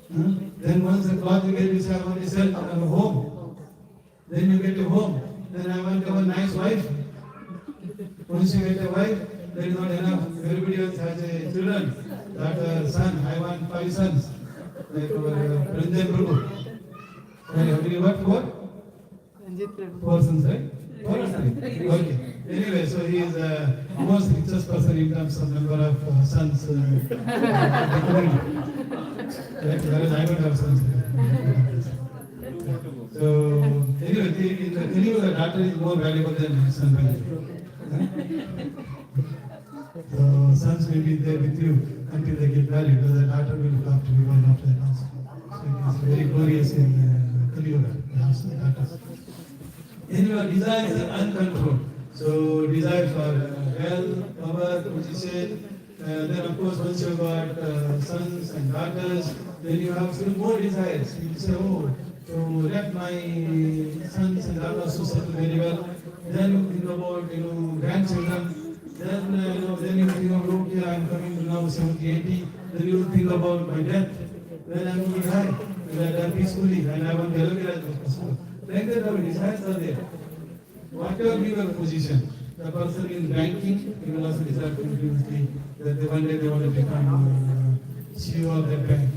Then once the clock you get, you say, I want a home. Then you get a home. Then I want to have a nice wife. Once you get a wife, there is not enough. Everybody else has a children. Daughter, son, I want 5 sons. Like our President Prabhu. How many what? 4? 4 sons, right? 4 or 3? Okay. Anyway, so he is the most richest person in terms of number of sons. Whereas I don't have sons. So, anyway, in the Telugu, the daughter is more valuable than his son. So, sons will be there with you until they get married, because the daughter will look after you one after that also. So, it is very glorious in Telugu, the house of daughters. Anyway, desires are uncontrolled. So, desire for wealth, power, position, then of course once you got sons and daughters, then you have still more desires. You say, oh, so let my sons and daughters to settle very well. Then you think about, grandchildren. Then, then you think about, okay, I'm coming to now 70, 80. Then you think about my death. Then I'm going to die. And I die peacefully. And I want to elevate as possible. Like that, our desires are there. Whatever be your position, the person in banking, he will also decide continuously that one day they want to become CEO of that bank.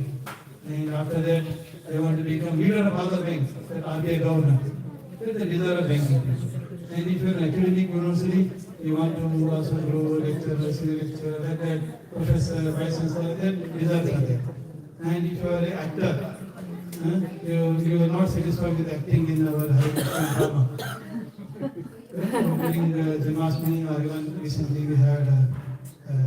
And after that, they want to become leader of other banks, that RBI governor. That is the desire of banking. And if you are an academic university, you want to also grow lecturer, senior lecturer, like that, professor, vice chancellor, that desires are there. And if you are an actor, you are not satisfied with acting in our high drama. During Janmashtami, or even recently we had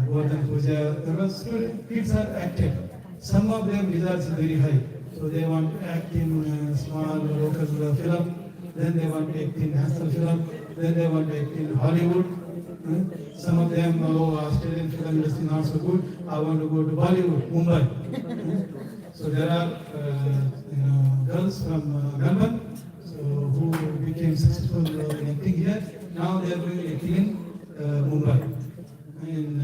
Govardhan Puja, there was kids are active. Some of them desires are very high. So they want to act in small local film, then they want to act in national film, then they want to act in Hollywood. Some of them, Australian film industry not so good, I want to go to Bollywood, Mumbai. So there are girls from Melbourne, who became successful in acting here. Now they are doing acting in Mumbai, in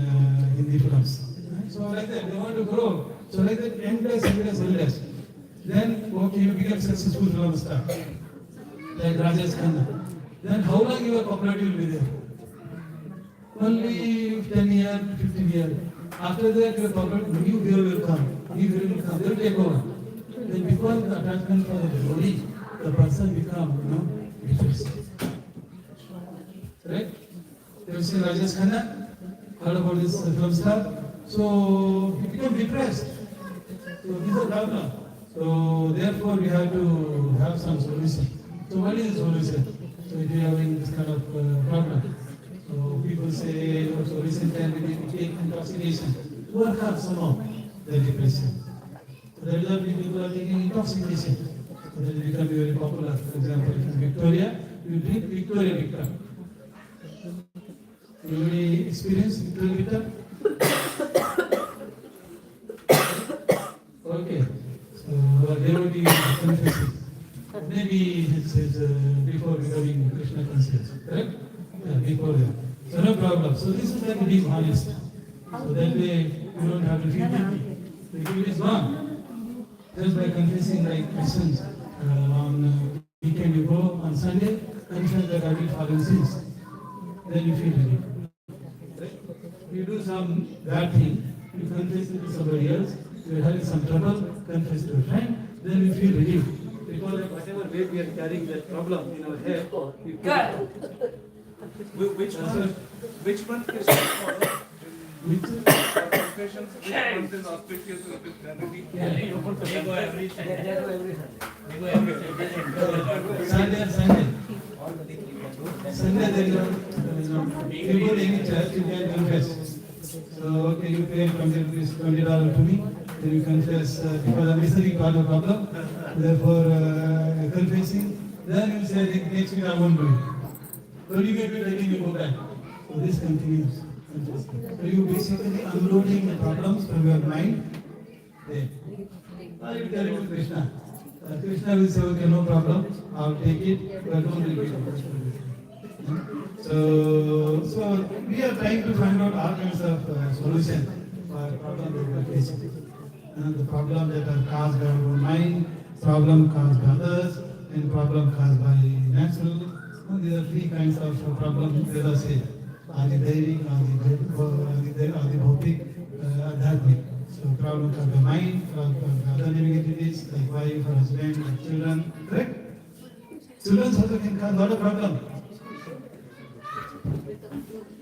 Hindi films. So like that, they want to grow. So like that, endless. Then, okay, you become successful film star, like Rajesh Khanna. Then how long your popularity will be there? Only 10 years, 15 years. After that, your popularity, new hero will come. They will take over. Then because the attachment for the glory, the person become, depressed. Right? They will say Rajesh Khanna, heard about this film star. So he become depressed. So this is a problem. So therefore we have to have some solution. So what is the solution? So if you are having this kind of problem, so people say solution can be take intoxication to overcome somehow the depression. So the result is people are taking intoxication. So that it become very popular. For example, in Victoria, you drink Victoria Victor. Anybody experience Victoria Victor? Okay. So there will be confessing. Maybe it's before becoming Krishna conscious, correct? Yeah, before that. So no problem. So this is like being honest. So that way you don't have to feel guilty. The guilt is gone. Just by confessing like Christians, on weekend you go, on Sunday, confess that I will follow sins. Then you feel relief. Right? You do some bad thing, you confess it to somebody else, you are having some trouble, confess to a friend, then you feel relief. Because whatever weight we are carrying that problem in our head, we put it out. Which month is it for? Which Confessions, which month is auspicious in Christianity? Sunday, then you go to any church, you can confess. So, okay, you pay $20 to me, then you confess because I'm listening to the problem, therefore confessing. Then you say, next week I won't do it. So you get it, again you go back. So this continues. So you basically unloading the problems from your mind. There. Now you tell it to Krishna. Krishna will say, okay, no problem, I'll take it, but don't repeat it. So we are trying to find out all kinds of solutions for problems that we are facing. The problem that are caused by our mind, problem caused by others, and problem caused by natural. There are three kinds of problems that are said. Adi Daivik, Adi Bhautik, Adhyatmik. So problem caused by mind, problem caused by other living entities like wife, husband, children. Correct? Children also can cause a lot of problems.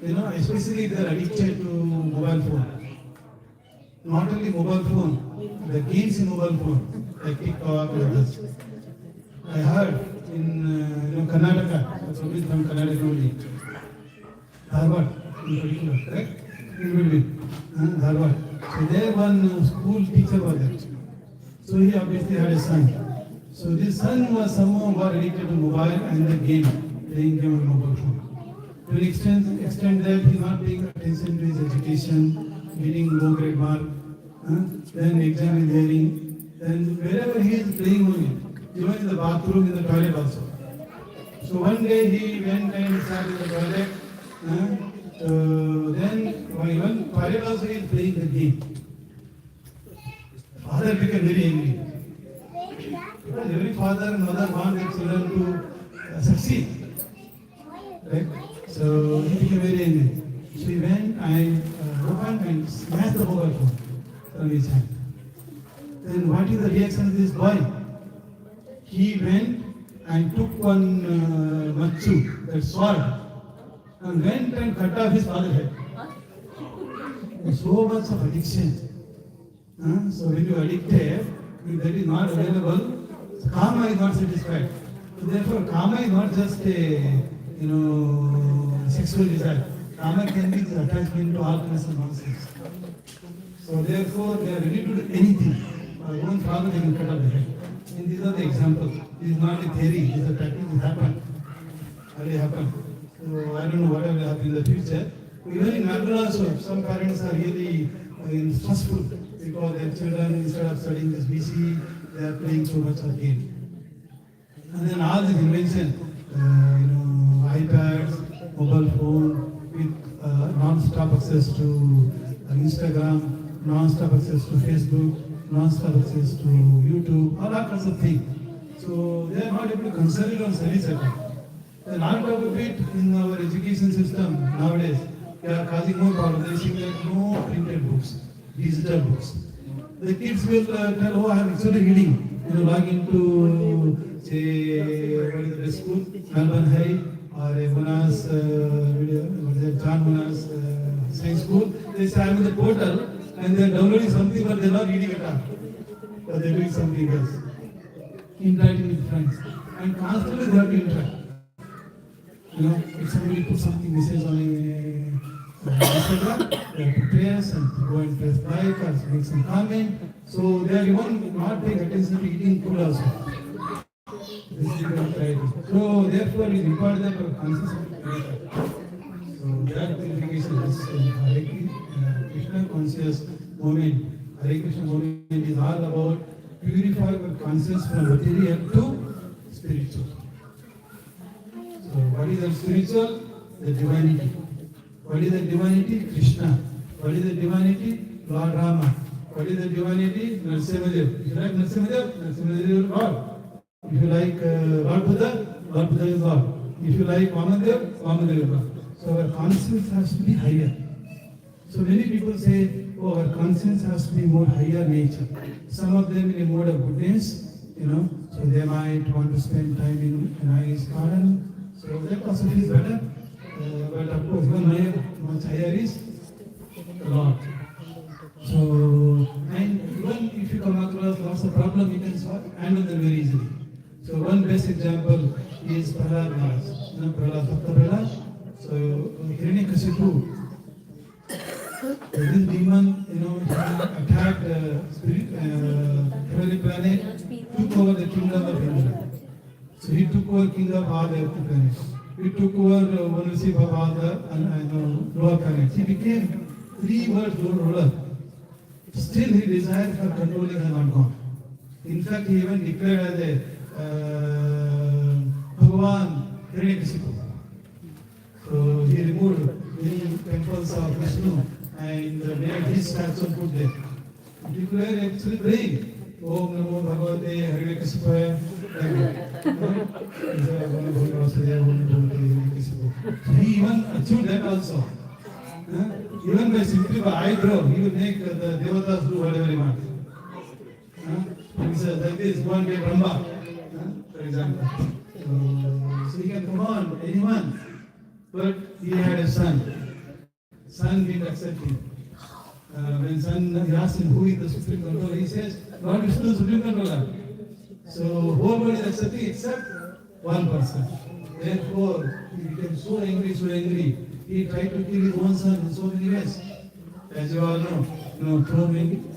You know, especially they are addicted to mobile phone. Not only mobile phone, the games in mobile phone, like TikTok and others. I heard in Karnataka, somebody from Karnataka only, Harvard in particular, correct? In between, Harvard. So there one school teacher was there. So he obviously had a son. So this son was somehow got addicted to mobile and the game, playing game on mobile phone. To an extent that he's not paying attention to his education, getting low grade mark, then exam is hearing, then wherever he is playing only, even in the bathroom, in the toilet also. So one day he went and sat in the toilet, then even toilet also he is playing the game. Father became very angry. Because every father and mother want their children to succeed. Right? So he became very angry. So he went and opened and smashed the mobile phone from his hand. Then what is the reaction of this boy? He went and took one machu, that sword, and went and cut off his father's head. So much of addiction. So when you are addicted, if that is not available, karma is not satisfied. So therefore, karma is not just a sexual desire. Karma can be the attachment to all kinds of nonsense. So therefore, they are ready to do anything. Our own father, they can cut off the head. And these are the examples. This is not a theory. This is a practice. It happened. Already happened. So I don't know what will happen in the future. Even in Melbourne also, some parents are really stressful because their children, instead of studying this BC, they are playing so much of game. And then all this invention, iPads, mobile phone, with non-stop access to Instagram, non-stop access to Facebook, non-stop access to YouTube, all kinds of things. So they are not able to concentrate on studies at all. And on top of it, in our education system nowadays, they are causing more problems. They say that no printed books, digital books. The kids will tell, oh, I am actually reading. Log into, say, what is the best school? Melbourne High or a Monash, John Monash Science School. They say, I am in the portal and they are downloading something but they are not reading at all. But they are doing something else. Interacting with friends. And constantly they have to interact. If somebody puts something message on Instagram, they have to press and go and press like or make some comment. So they are even not paying attention to eating food also. So therefore it requires that our consciousness. So that purification is Krishna conscious moment. Hare Krishna moment is all about purifying our conscience from material to spiritual. So what is the spiritual? The divinity. What is the divinity? Krishna. What is the divinity? Lord Rama. What is the divinity? Narasimhadev. If you like Narasimhadev, Narasimhadev is God. If you like Lord Buddha, Lord Buddha is God. If you like Vamadev, Vamadev is God. So our conscience has to be higher. So many people say, oh, our conscience has to be more higher nature. Some of them in a mode of goodness, so they might want to spend time in a nice garden. So that also feels better. But of course, one layer much higher is a lot. So, and even if you come across lots of problems, you can handle them very easily. So one best example is Prahlad Maharaj, Prahlad Bhakti Vriksha. So Hiranyakashipu, this demon, he attacked heavenly planet, took over the kingdom of Indra. So he took over kingdom of all the earthly planets. He took over ownership of all the lower planets. He became 3 world ruler. Still he desired for controlling and not gone. In fact, he even declared as a Bhagavan Hiranyakashipu. So he removed many temples of Vishnu and made his statue and put there. He declared actually praying, Om Namo Bhagavate Hiranyakashipu. So he even achieved that also. Even by simply by eyebrow, he will make the devatas do whatever he wants. He says like this, one day Brahma, for example. So he can command anyone, but he had a son. Son didn't accept him. When son, he asked him who is the supreme controller, he says, Lord Vishnu is supreme controller. So whole world is accepting except one person. Therefore, he became so angry. He tried to kill his own son in so many ways. As you all know, thrown him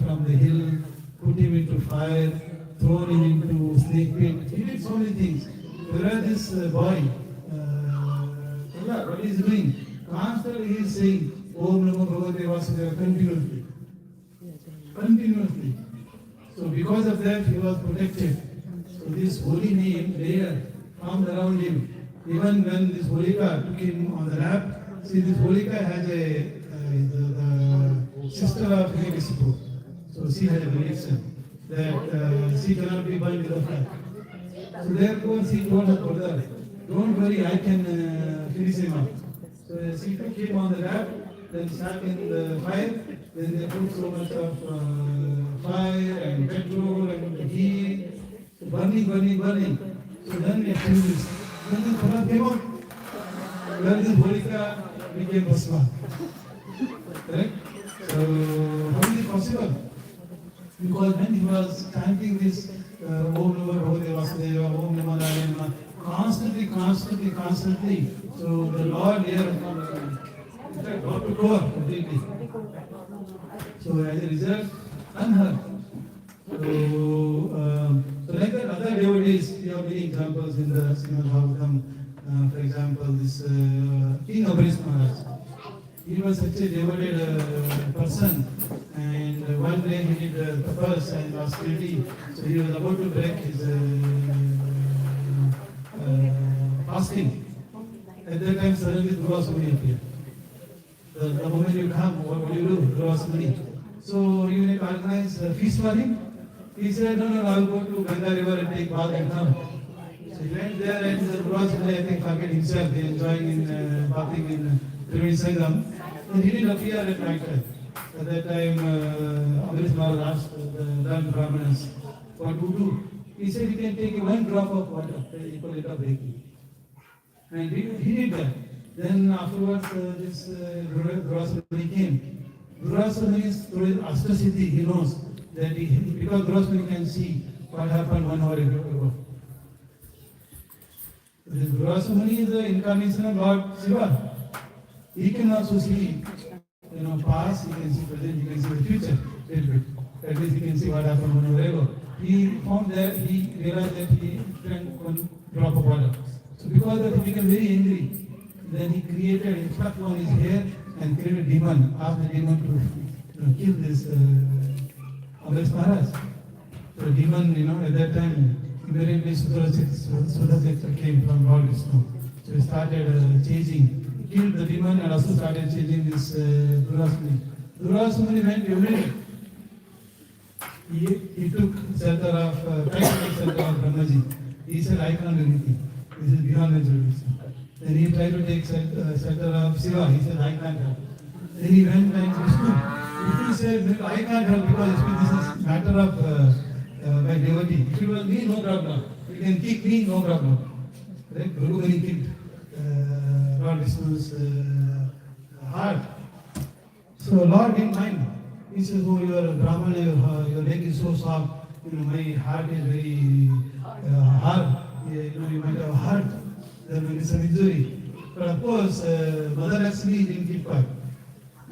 from the hill, put him into fire, thrown him into snake pit. He did so many things. Whereas this boy, what he is doing? Constantly he is saying, Om Namo Bhagavate Vasudeva continuously. So because of that, he was protected. So this holy name there formed around him. Even when this Holika took him on the lap, see this Holika has the sister of Hiranyakashipu. So she had a prediction that she cannot be burned with a fire. So therefore she told her brother, don't worry, I can finish him up. So she took him on the lap, then sat in the fire, then they put so much of fire and petrol and heat, so burning. So then they achieved this. Then the Phala came out. Then this Holika became Bhasma. Correct? So how is it possible? Because when he was chanting this Om Namo Bhagavate Vasudeva, Om Namo Narayana, constantly, so the Lord here, in fact, got to core completely. So as a result, unheard. So like that, other devotees, we have many examples in the Srimad Bhagavatam. For example, this King Waverley Maharaj. He was such a devoted person, and one day he did tapas and austerity, so he was about to break his fasting. At that time, suddenly Durvasumuni appeared. The moment you come, what do you do? Durvasumuni. So you need to organize a feast for him. He said, no, I'll go to Ganga river and take bath and come. So he went there and Durvasumuni, I think, forget himself, enjoying in bathing in Triveni Sangam. And he didn't appear at night time. At that time, Waverley Maharaj asked the learned Brahmanas, what to do? He said, you can take one drop of water, the equivalent of Reiki. And he did that. Then afterwards, this Durvasumuni came. Durvasumuni is through his Ashtasiddhi, he knows that because Durvasumuni can see what happened 1 hour ago. This Durvasumuni is the incarnation of Lord Shiva. He can also see, past, he can see present, he can see the future a little bit. At least he can see what happened 1 hour ago. He found that, he realized that he drank 1 drop of water. So because of that, he became very angry. Then he created a plucked on his hair and created a demon, asked the demon to kill this Waverley Maharaj. So the demon, at that time, invariably Sudhachitra came from Lord Vishnu. So he started chasing. He killed the demon and also started chasing this Durvasumuni. Durvasumuni went every day. He took shelter of, tried to take shelter of Brahmaji. He said, I can't do anything. This is beyond my jurisdiction. Then he tried to take shelter of Shiva. He said, I can't help. Then he went and Vishnu. Vishnu said, I can't help because this is matter of my devotee. If it was me, no problem. You can kick me, no problem. Right? Gurugani kicked Lord Vishnu's heart. So Lord didn't mind. He says, oh, you are a Brahmana, your leg is so soft, my heart is very hard. You might have heart, there will be some injury. But of course, Mother Lakshmi didn't keep quiet.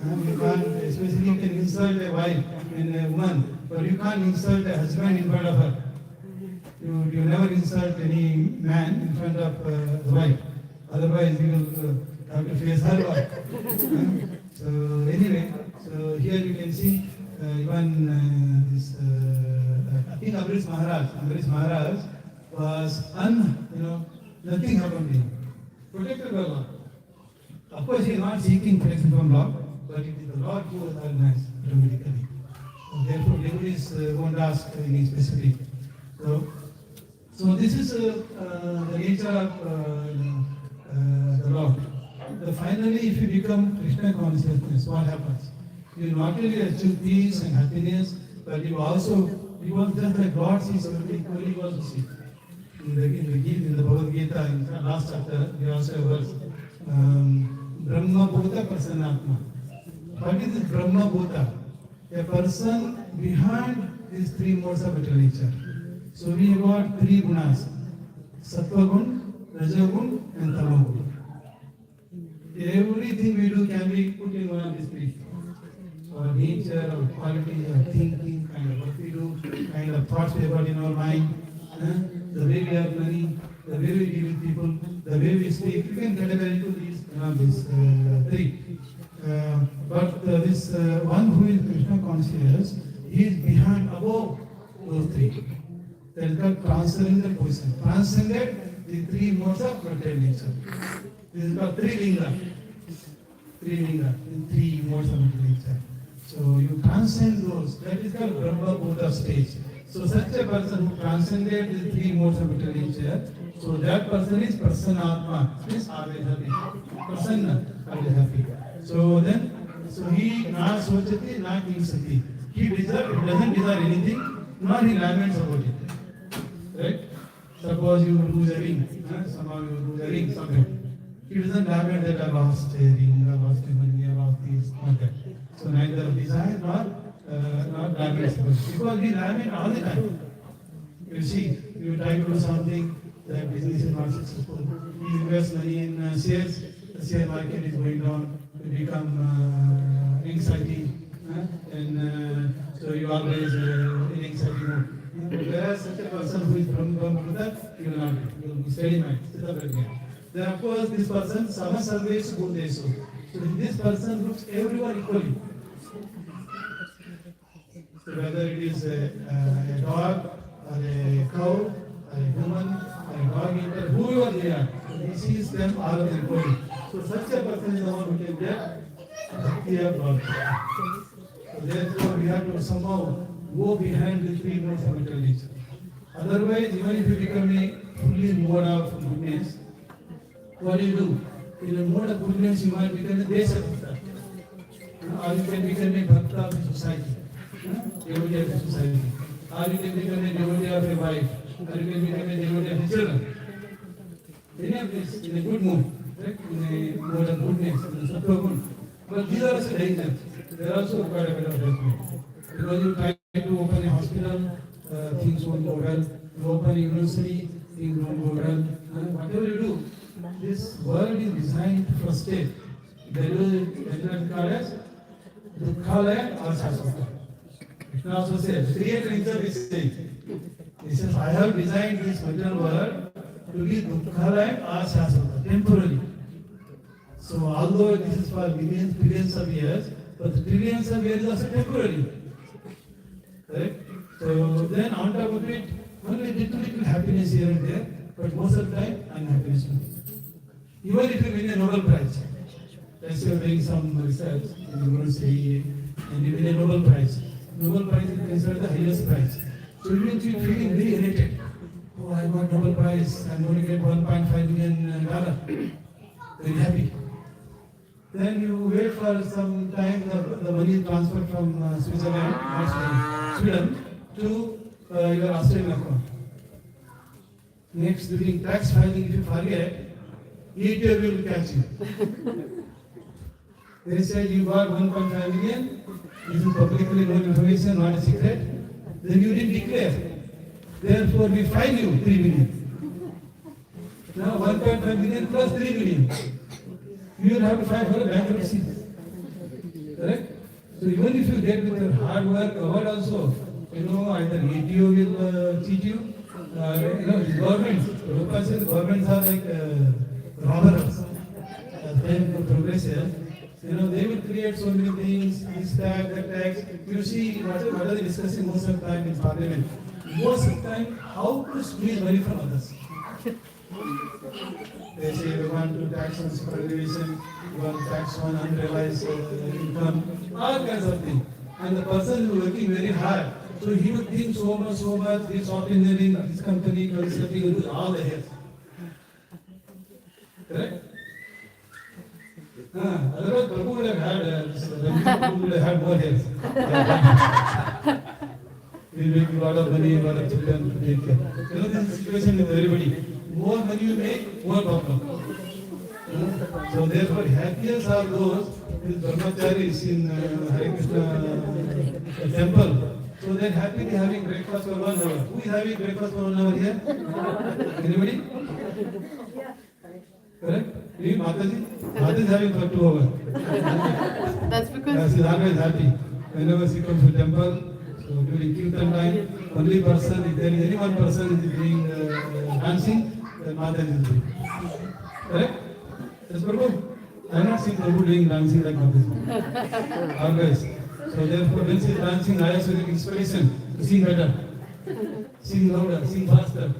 You can't, especially you can insult a wife and a woman, but you can't insult a husband in front of her. You never insult any man in front of the wife. Otherwise, you will have to face her wife. So anyway, so here you can see even this King Amrish Maharaj was nothing happened to him. Protected by Lord. Of course, he is not seeking protection from Lord, but it is the Lord who has organized automatically. So therefore, devotees won't ask any specific. So this is the nature of the Lord. Finally, if you become Krishna consciousness, what happens? You not only achieve peace and happiness, but you also, just like God sees everything, equally you also see. In the Bhagavad Gita, in the last chapter, we also have verse, Brahma Bhuta Prasannatma. What is this Brahma Bhuta? A person behind these three modes of material nature. So we have got three gunas, Sattva Gun, Raja Gun and Tama Gun. Everything we do can be put in one of these three. Our nature, our quality, our thinking, kind of what we do, kind of thoughts we have got in our mind, the way we are learning, the way we deal with people, the way we speak, we can categorize into these three. But this one who is Krishna conscious, he is behind, above those three. That is called transcendental position. Transcended the three modes of material nature. This is called three linga, in three modes of material nature. So you transcend those. That is called Brahma Bhuta stage. So such a person who transcended the three modes of material nature, so that person is Prasannatma, means always happy. Prasanna, always happy. So he na sochati, na kinsati. He doesn't desire anything, nor he laments about it. Right? Suppose you lose a ring, somehow you lose a ring somewhere. He doesn't lament that I lost a ring, I lost a money, I lost this, not that. So neither desire nor laments about it. Because we lament all the time. You see, you try to do something, that business is not successful. You invest money in shares, the share market is going down, you become anxiety, and so you always in anxiety mode. Whereas such a person who is from Buddha, he will not be. He will be steady mind. Then of course this person, Sama Sarvesu Buddhesu. So this person looks everyone equally. So whether it is a dog, or a cow, or a human, or a dog eater, whoever they are, he sees them all of them equally. So such a person is the one who can get Bhakti of Lord. So therefore we have to somehow go behind the three modes of material nature. Otherwise, even if you become a fully mode of goodness, what do you do? In a mode of goodness, you might become a Desha Bhakta. Or you can become a Bhakta of the society. Devotee of the society. Or you can become a devotee of a wife. Or you can become a devotee of the children. Any of this in a good mood, right? In a mode of goodness, in a Sattva Gun. But these are also dangers. They are also quite a bit of judgment. Because you try to open a hospital, things won't go well. You open a university, things won't go well. Whatever you do, this world is designed to frustrate. There is called as Dukhalaya or Shasvata. Krishna also says, the Creator himself is saying, he says, I have designed this material world to be Dukhalaya or Shasvata, temporary. So although this is for billions of years, but the trillions of years is also temporary. Correct? So then on top of it, only little happiness here and there, but most of the time unhappiness. Even if you win a Nobel Prize, let's say you're doing some research in the university and you win a Nobel Prize. Nobel Prize is considered the highest prize. So you will be feeling very elated. Oh, I got Nobel Prize, I'm going to get $1.5 million. Very happy. Then you wait for some time, the money is transferred from Sweden to your Australian account. Next, during tax filing, if you forget, ETA will catch you. They said you got 1.5 million, this is publicly known information, not a secret, then you didn't declare. Therefore, we fine you 3 million. Now 1.5 million plus 3 million. You will have to file for a bankruptcy. Correct? So even if you get with your hard work covered also, either ATO will cheat you, governments, Prabhupada says governments are like robbers. As time progresses, they will create so many things, this tax, that tax. You see, what are they discussing most of the time in parliament? Most of the time, how to squeeze money from others. They say we want to tax on superannuation, we want to tax on unrealized income, all kinds of things. And the person who is working very hard, so he will think so much, this software engineering, this company, consulting, will do all the hairs. Correct? Otherwise, Prabhu would have had more hairs. We make a lot of money, a lot of children to take care. This is the situation with everybody. More money you make, more problem. So therefore, happiest are those with brahmacharis in Hare Krishna temple. So they're happily having breakfast for 1 hour. Who is having breakfast for 1 hour here? Anybody? Correct? You, Mataji? Mataji is having for 2 hours. That's because She is always happy. Whenever she comes to temple, so during Kirtan time, only person, if there is any one person is doing dancing, then Mataji is doing. Correct? Yes, Prabhu? I have not seen Prabhu doing dancing like Mataji. Always. So therefore, when she is dancing, I also get inspiration to sing better, sing louder, sing faster.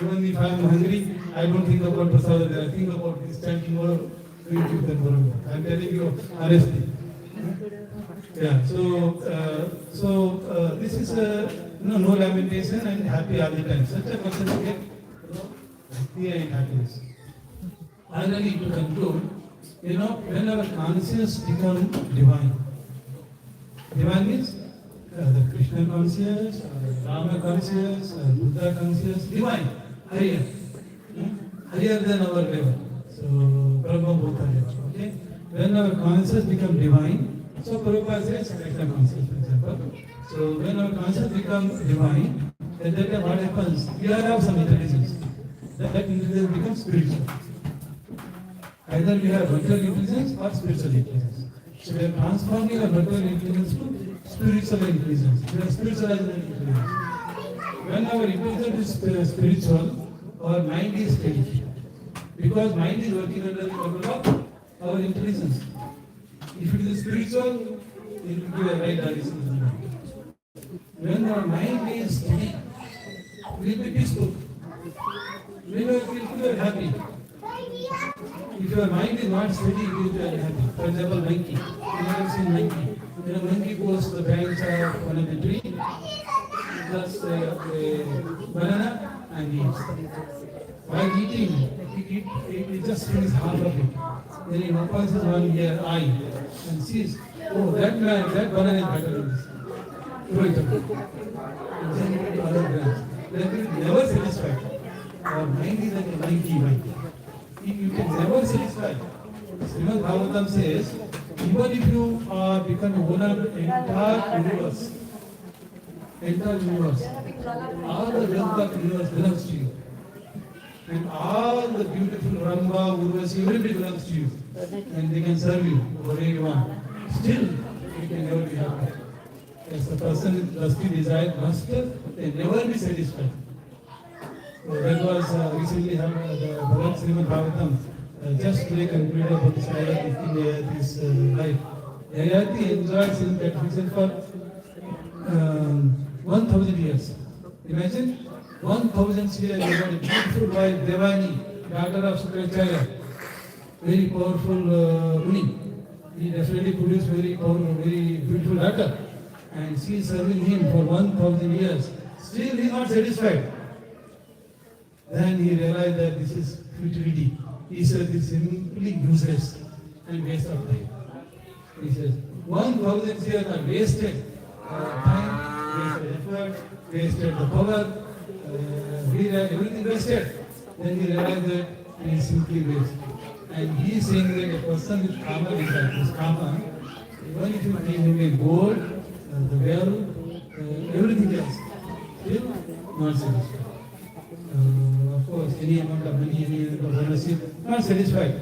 Even if I am hungry, I don't think about prasada, I think about this chanting more, doing Kirtan more. I am telling you honestly. Yeah, so this is no lamentation and happy all the time. Such a person will get bhakti and happiness. Finally, to conclude, when our conscience become divine. Divine means the Krishna conscious, Rama conscious, Buddha conscious, divine, higher, higher than our level. So, Brahma Bhuta level. Okay? When our conscience become divine, so Prabhupada says Krishna conscious, for example. So, when our conscience becomes divine, then that what happens? We have some intelligence. That intelligence becomes spiritual. Either we have mental intelligence or spiritual intelligence. So we are transforming our mental intelligence to spiritual intelligence. We are spiritualizing intelligence. When our intelligence is spiritual, our mind is steady. Because mind is working under the control of our intelligence. If it is spiritual, it will give a right direction. When our mind is steady, we will be peaceful. We will feel happy. If your mind is not steady, you will be unhappy. For example, monkey. You have seen monkey. Monkey goes to the branch of one of the tree, plus a banana and eats. While eating, he just finishes half of it. Then he opens his one ear, eye, and sees, oh, that banana is better than this. Throw it away. And then he goes to other branch. Then he is never satisfied. Our mind is like a monkey mind. You can never satisfy. Srimad Bhagavatam says, even if you become owner of the entire universe, all the wealth of the universe belongs to you. And all the beautiful Ramba, Urvasi, everybody belongs to you. And they can serve you whatever you want. Still, you can never be happy. As a person with lusty desire, they never be satisfied. So that was recently the Bharat Srimad Bhagavatam just today concluded about this this life. Yayati enjoys in that vision for 1,000 years. Imagine 1,000 years, you got a beautiful wife, Devani, daughter of Sukracharya, very powerful Muni. He definitely produced very powerful, very beautiful daughter. And she is serving him for 1,000 years. Still he is not satisfied. Then he realized that this is futility. He said this is simply useless and waste of time. He says 1,000 years are wasted. Time, wasted effort, wasted the power, everything wasted. Then he realized that it is simply waste. And he is saying that a person with karma desire, this karma, even if you give him a gold, the well, everything else, still not satisfied. Of course, any amount of money, any amount of ownership, not satisfied.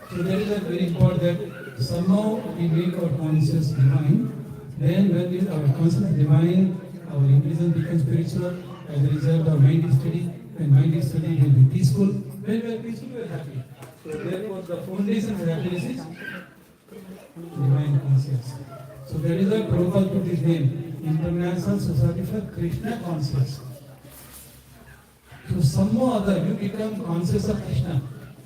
So that is very important that somehow we make our conscience divine. Then when our conscience divine, our intelligence becomes spiritual. As a result, our mind is steady. When mind is steady, we will be peaceful. When we are peaceful, we are happy. So therefore, the foundation of happiness is divine conscience. So that is why Prabhupada put his name, International Society for Krishna Conscious. So somehow or other you become conscious of Krishna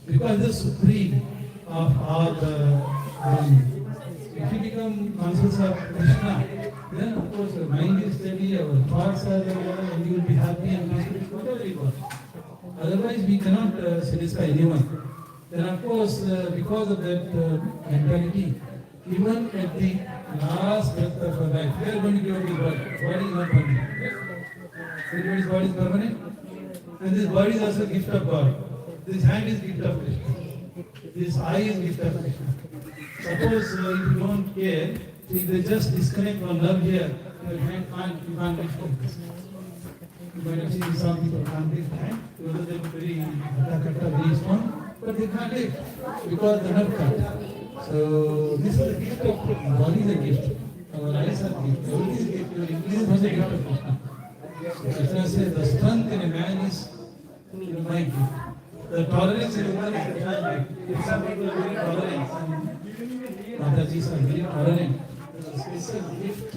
because the supreme of all the world. If you become conscious of Krishna, then of course your mind is steady, our thoughts are there, and you will be happy and peaceful, whatever you want. Otherwise we cannot satisfy anyone. Then of course because of that mentality, even at the last breath of our life, we are going to give up the body. Body is not permanent. Everybody's body is permanent. And this body is also a gift of God. This hand is gift of Krishna. This eye is gift of Krishna. Suppose if you don't care, if they just disconnect one love here, your hand you can't lift up this. You might have seen some people can't lift hand, because they are very strong, but they can't lift because they are not cut. So this is a gift of Krishna. Body is a gift. Our eyes are gift. Everything is gift. Your intelligence is a gift of Krishna. Krishna says the strength in a man is my gift. The tolerance in a woman is Krishna's gift. If some people are very tolerant, some Matajis are very tolerant, there's a special gift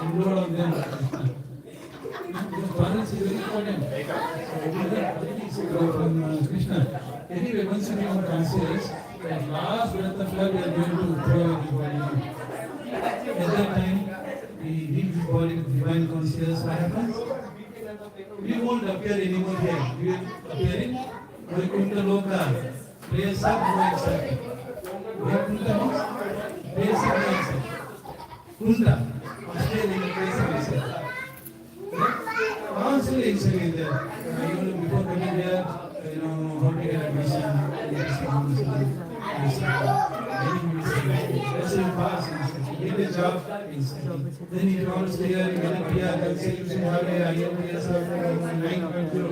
enrolled on them by Krishna. Tolerance is very important. So everything is from Krishna. Anyway, once you become conscious, at last breath of life, we are going to throw away the body. At that time, we leave the body with divine consciousness. What happens? We won't appear anymore here. We will appear in Vaikuntha Loka, place of no excitement. Vaikuntha means place of no excitement. Kunta, Australia place of excitement. Constantly excitement there. Before coming here, how to get admission, get a job, then if you want to stay here, you get a PR, they'll say you should have a IMPS of 9.0.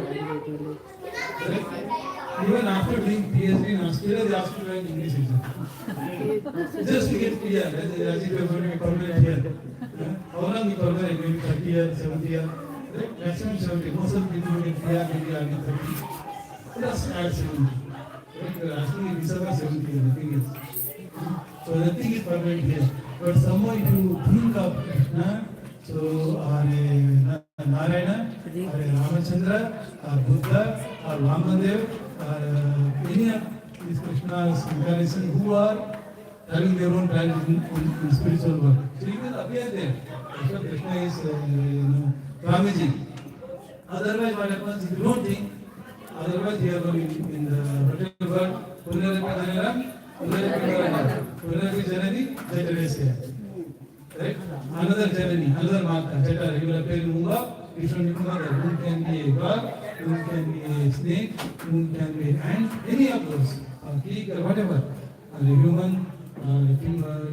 Even after doing PhD in Australia, they ask you to write English exam. Just to get PR, as if you are going to be permanent here. How long you permanent? Maybe 30 years, 70 years. Maximum 70. Most of the people who get PR maybe are 30. Just add 70. You are asking a visa for 70, nothing else. So nothing is permanent here. But somehow if you think of Krishna, so or Narayana, or Ramachandra, or Buddha, or Vamadev, or any of these Krishna's incarnations who are having their own planet in spiritual world. So you will appear there. That's what Krishna is, Ramiji. Otherwise what happens if you don't think, otherwise you are going in the material world, Punarapi Janani, Jatarasya. Right? Another Janani, another Mata, Jatara. You will appear in Munga, different mother. Moon can be a god, moon can be a snake, moon can be an ant, any of those, or pig or whatever. Or a human,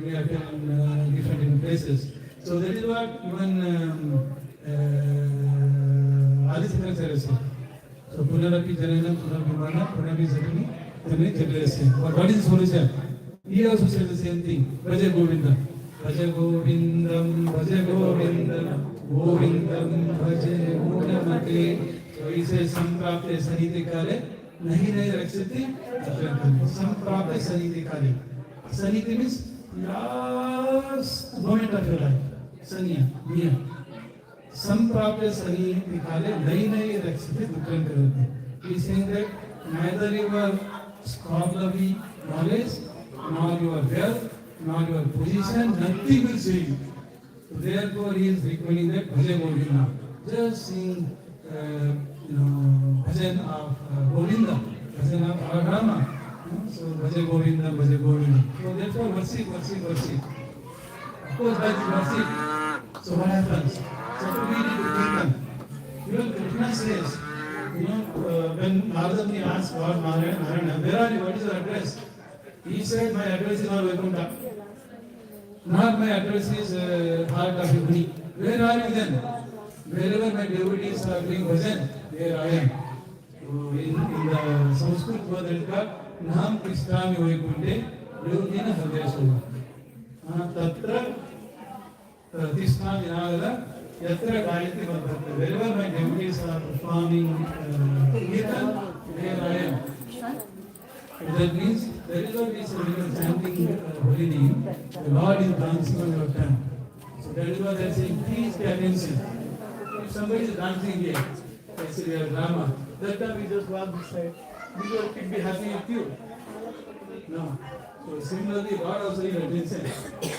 we appear in different places. So that is what even Adisakara says. So Punarapi Janana, Punarabhimana, Punarapi Janani, Janani Jatarasya. But what is the solution? He also said the same thing. Bhaja Govinda. Bhaja Govindam, Bhaja Govindam, Govindam, Bhaja Mudamate. So he says, Samprapte Saniti Kale, Nahi Nahi Rakshati, Samprapte Saniti Kale. Saniti means last moment of your life. Sanya, Nia. Samprapte Saniti Kale, Nahi Nahi Rakshati, Dukkan Karati. He is saying that neither your scholarly knowledge, nor your wealth, nor your position, nothing will save you. So therefore, he is recommending that Bhaja Govinda. Just sing, bhajan of Govinda, bhajan of Rama. So Bhaja Govinda, Bhaja Govinda. So therefore, worship. Of course, that is worship. So what happens? So to read it, even Krishna says, when Narada Muni asked Lord Narayana, where are you? What is your address? He said, my address is not Vaikuntha. Not my address is heart of Yogini. Where are you then? Wherever my devotees are doing bhajan, there I am. In the Sanskrit word it is called Nam Tishtami Vaikunte Yogina Hridayasova. Tatra Tishtami Nagala Yatra Gayatri Madhata. Wherever my devotees are performing Kirtan, there I am. That means there is always when you are chanting holy name, the Lord is dancing on your tongue. So that is why they are saying, please pay attention. If somebody is dancing here, let's say they are drama, that time we just walk this side, because it will be happy with you. No. So similarly, God also is attention.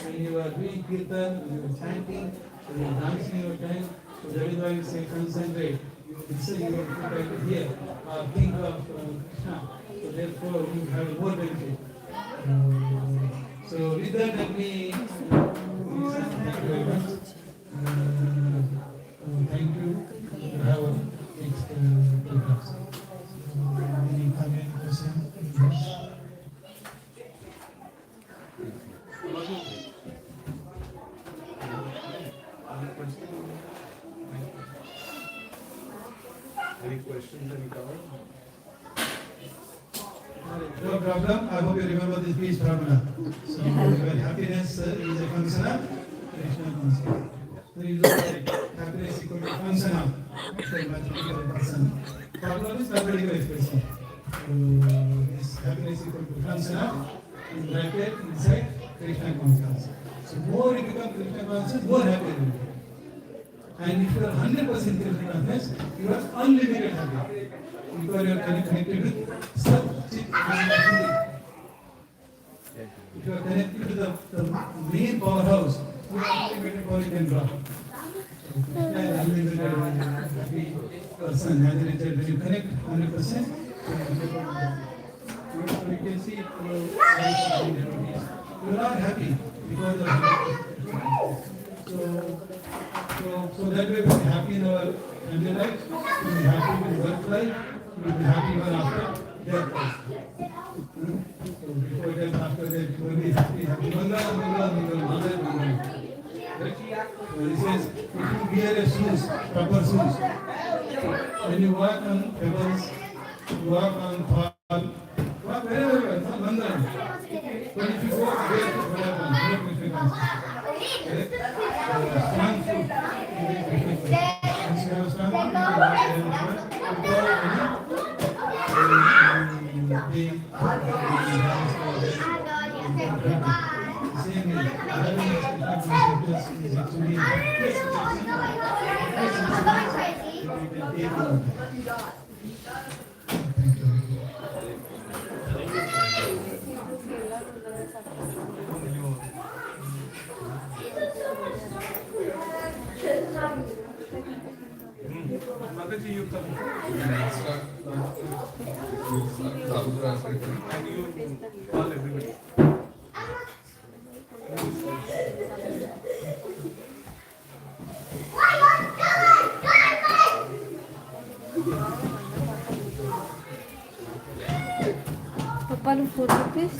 When you are doing kirtan, when you are chanting, when you are dancing your time, so that is why you say concentrate. You listen, you have to try to hear or think of Krishna. So therefore, you have more benefit. So with that, let me thank you very much. Thank you. We have our next program. So, any comment, question? Any questions, any comments? No problem. I hope you remember this peace formula. So your happiness is a function of Krishna consciousness. So you look at happiness equal to function of mathematical person. Problem is mathematical expression. So this happiness equal to function of in bracket inside Krishna consciousness. So more you become Krishna conscious, more happy you will be. And if you are 100% Krishna conscious, you are unlimited happy. Because you are connected with Sat-Chit Ananda. If you are connected to the main powerhouse, you are unlimited power you can draw. So Krishna is unlimited happy person. As I said, when you connect 100%, you can see it through life and devotees. You are not happy because of so that way we will be happy in our family life, we will be happy in work life, we will be happy even after death also. So before death, after death, we will be happy. Mangala, Mangala, Mangala, Mangala, Mangala. Right? So he says, if you wear a shoes, proper shoes, when you walk on pebbles, you walk on fall, walk wherever you are, not Mangala. But if you walk barefoot, what happens? No difference. Correct? Strong foot. Once you have strong foot, you can walk without any pain. Same way, having expectations is actually you can take on. Thank you. Mataji, you come. And you call everybody. Papa no photo, please.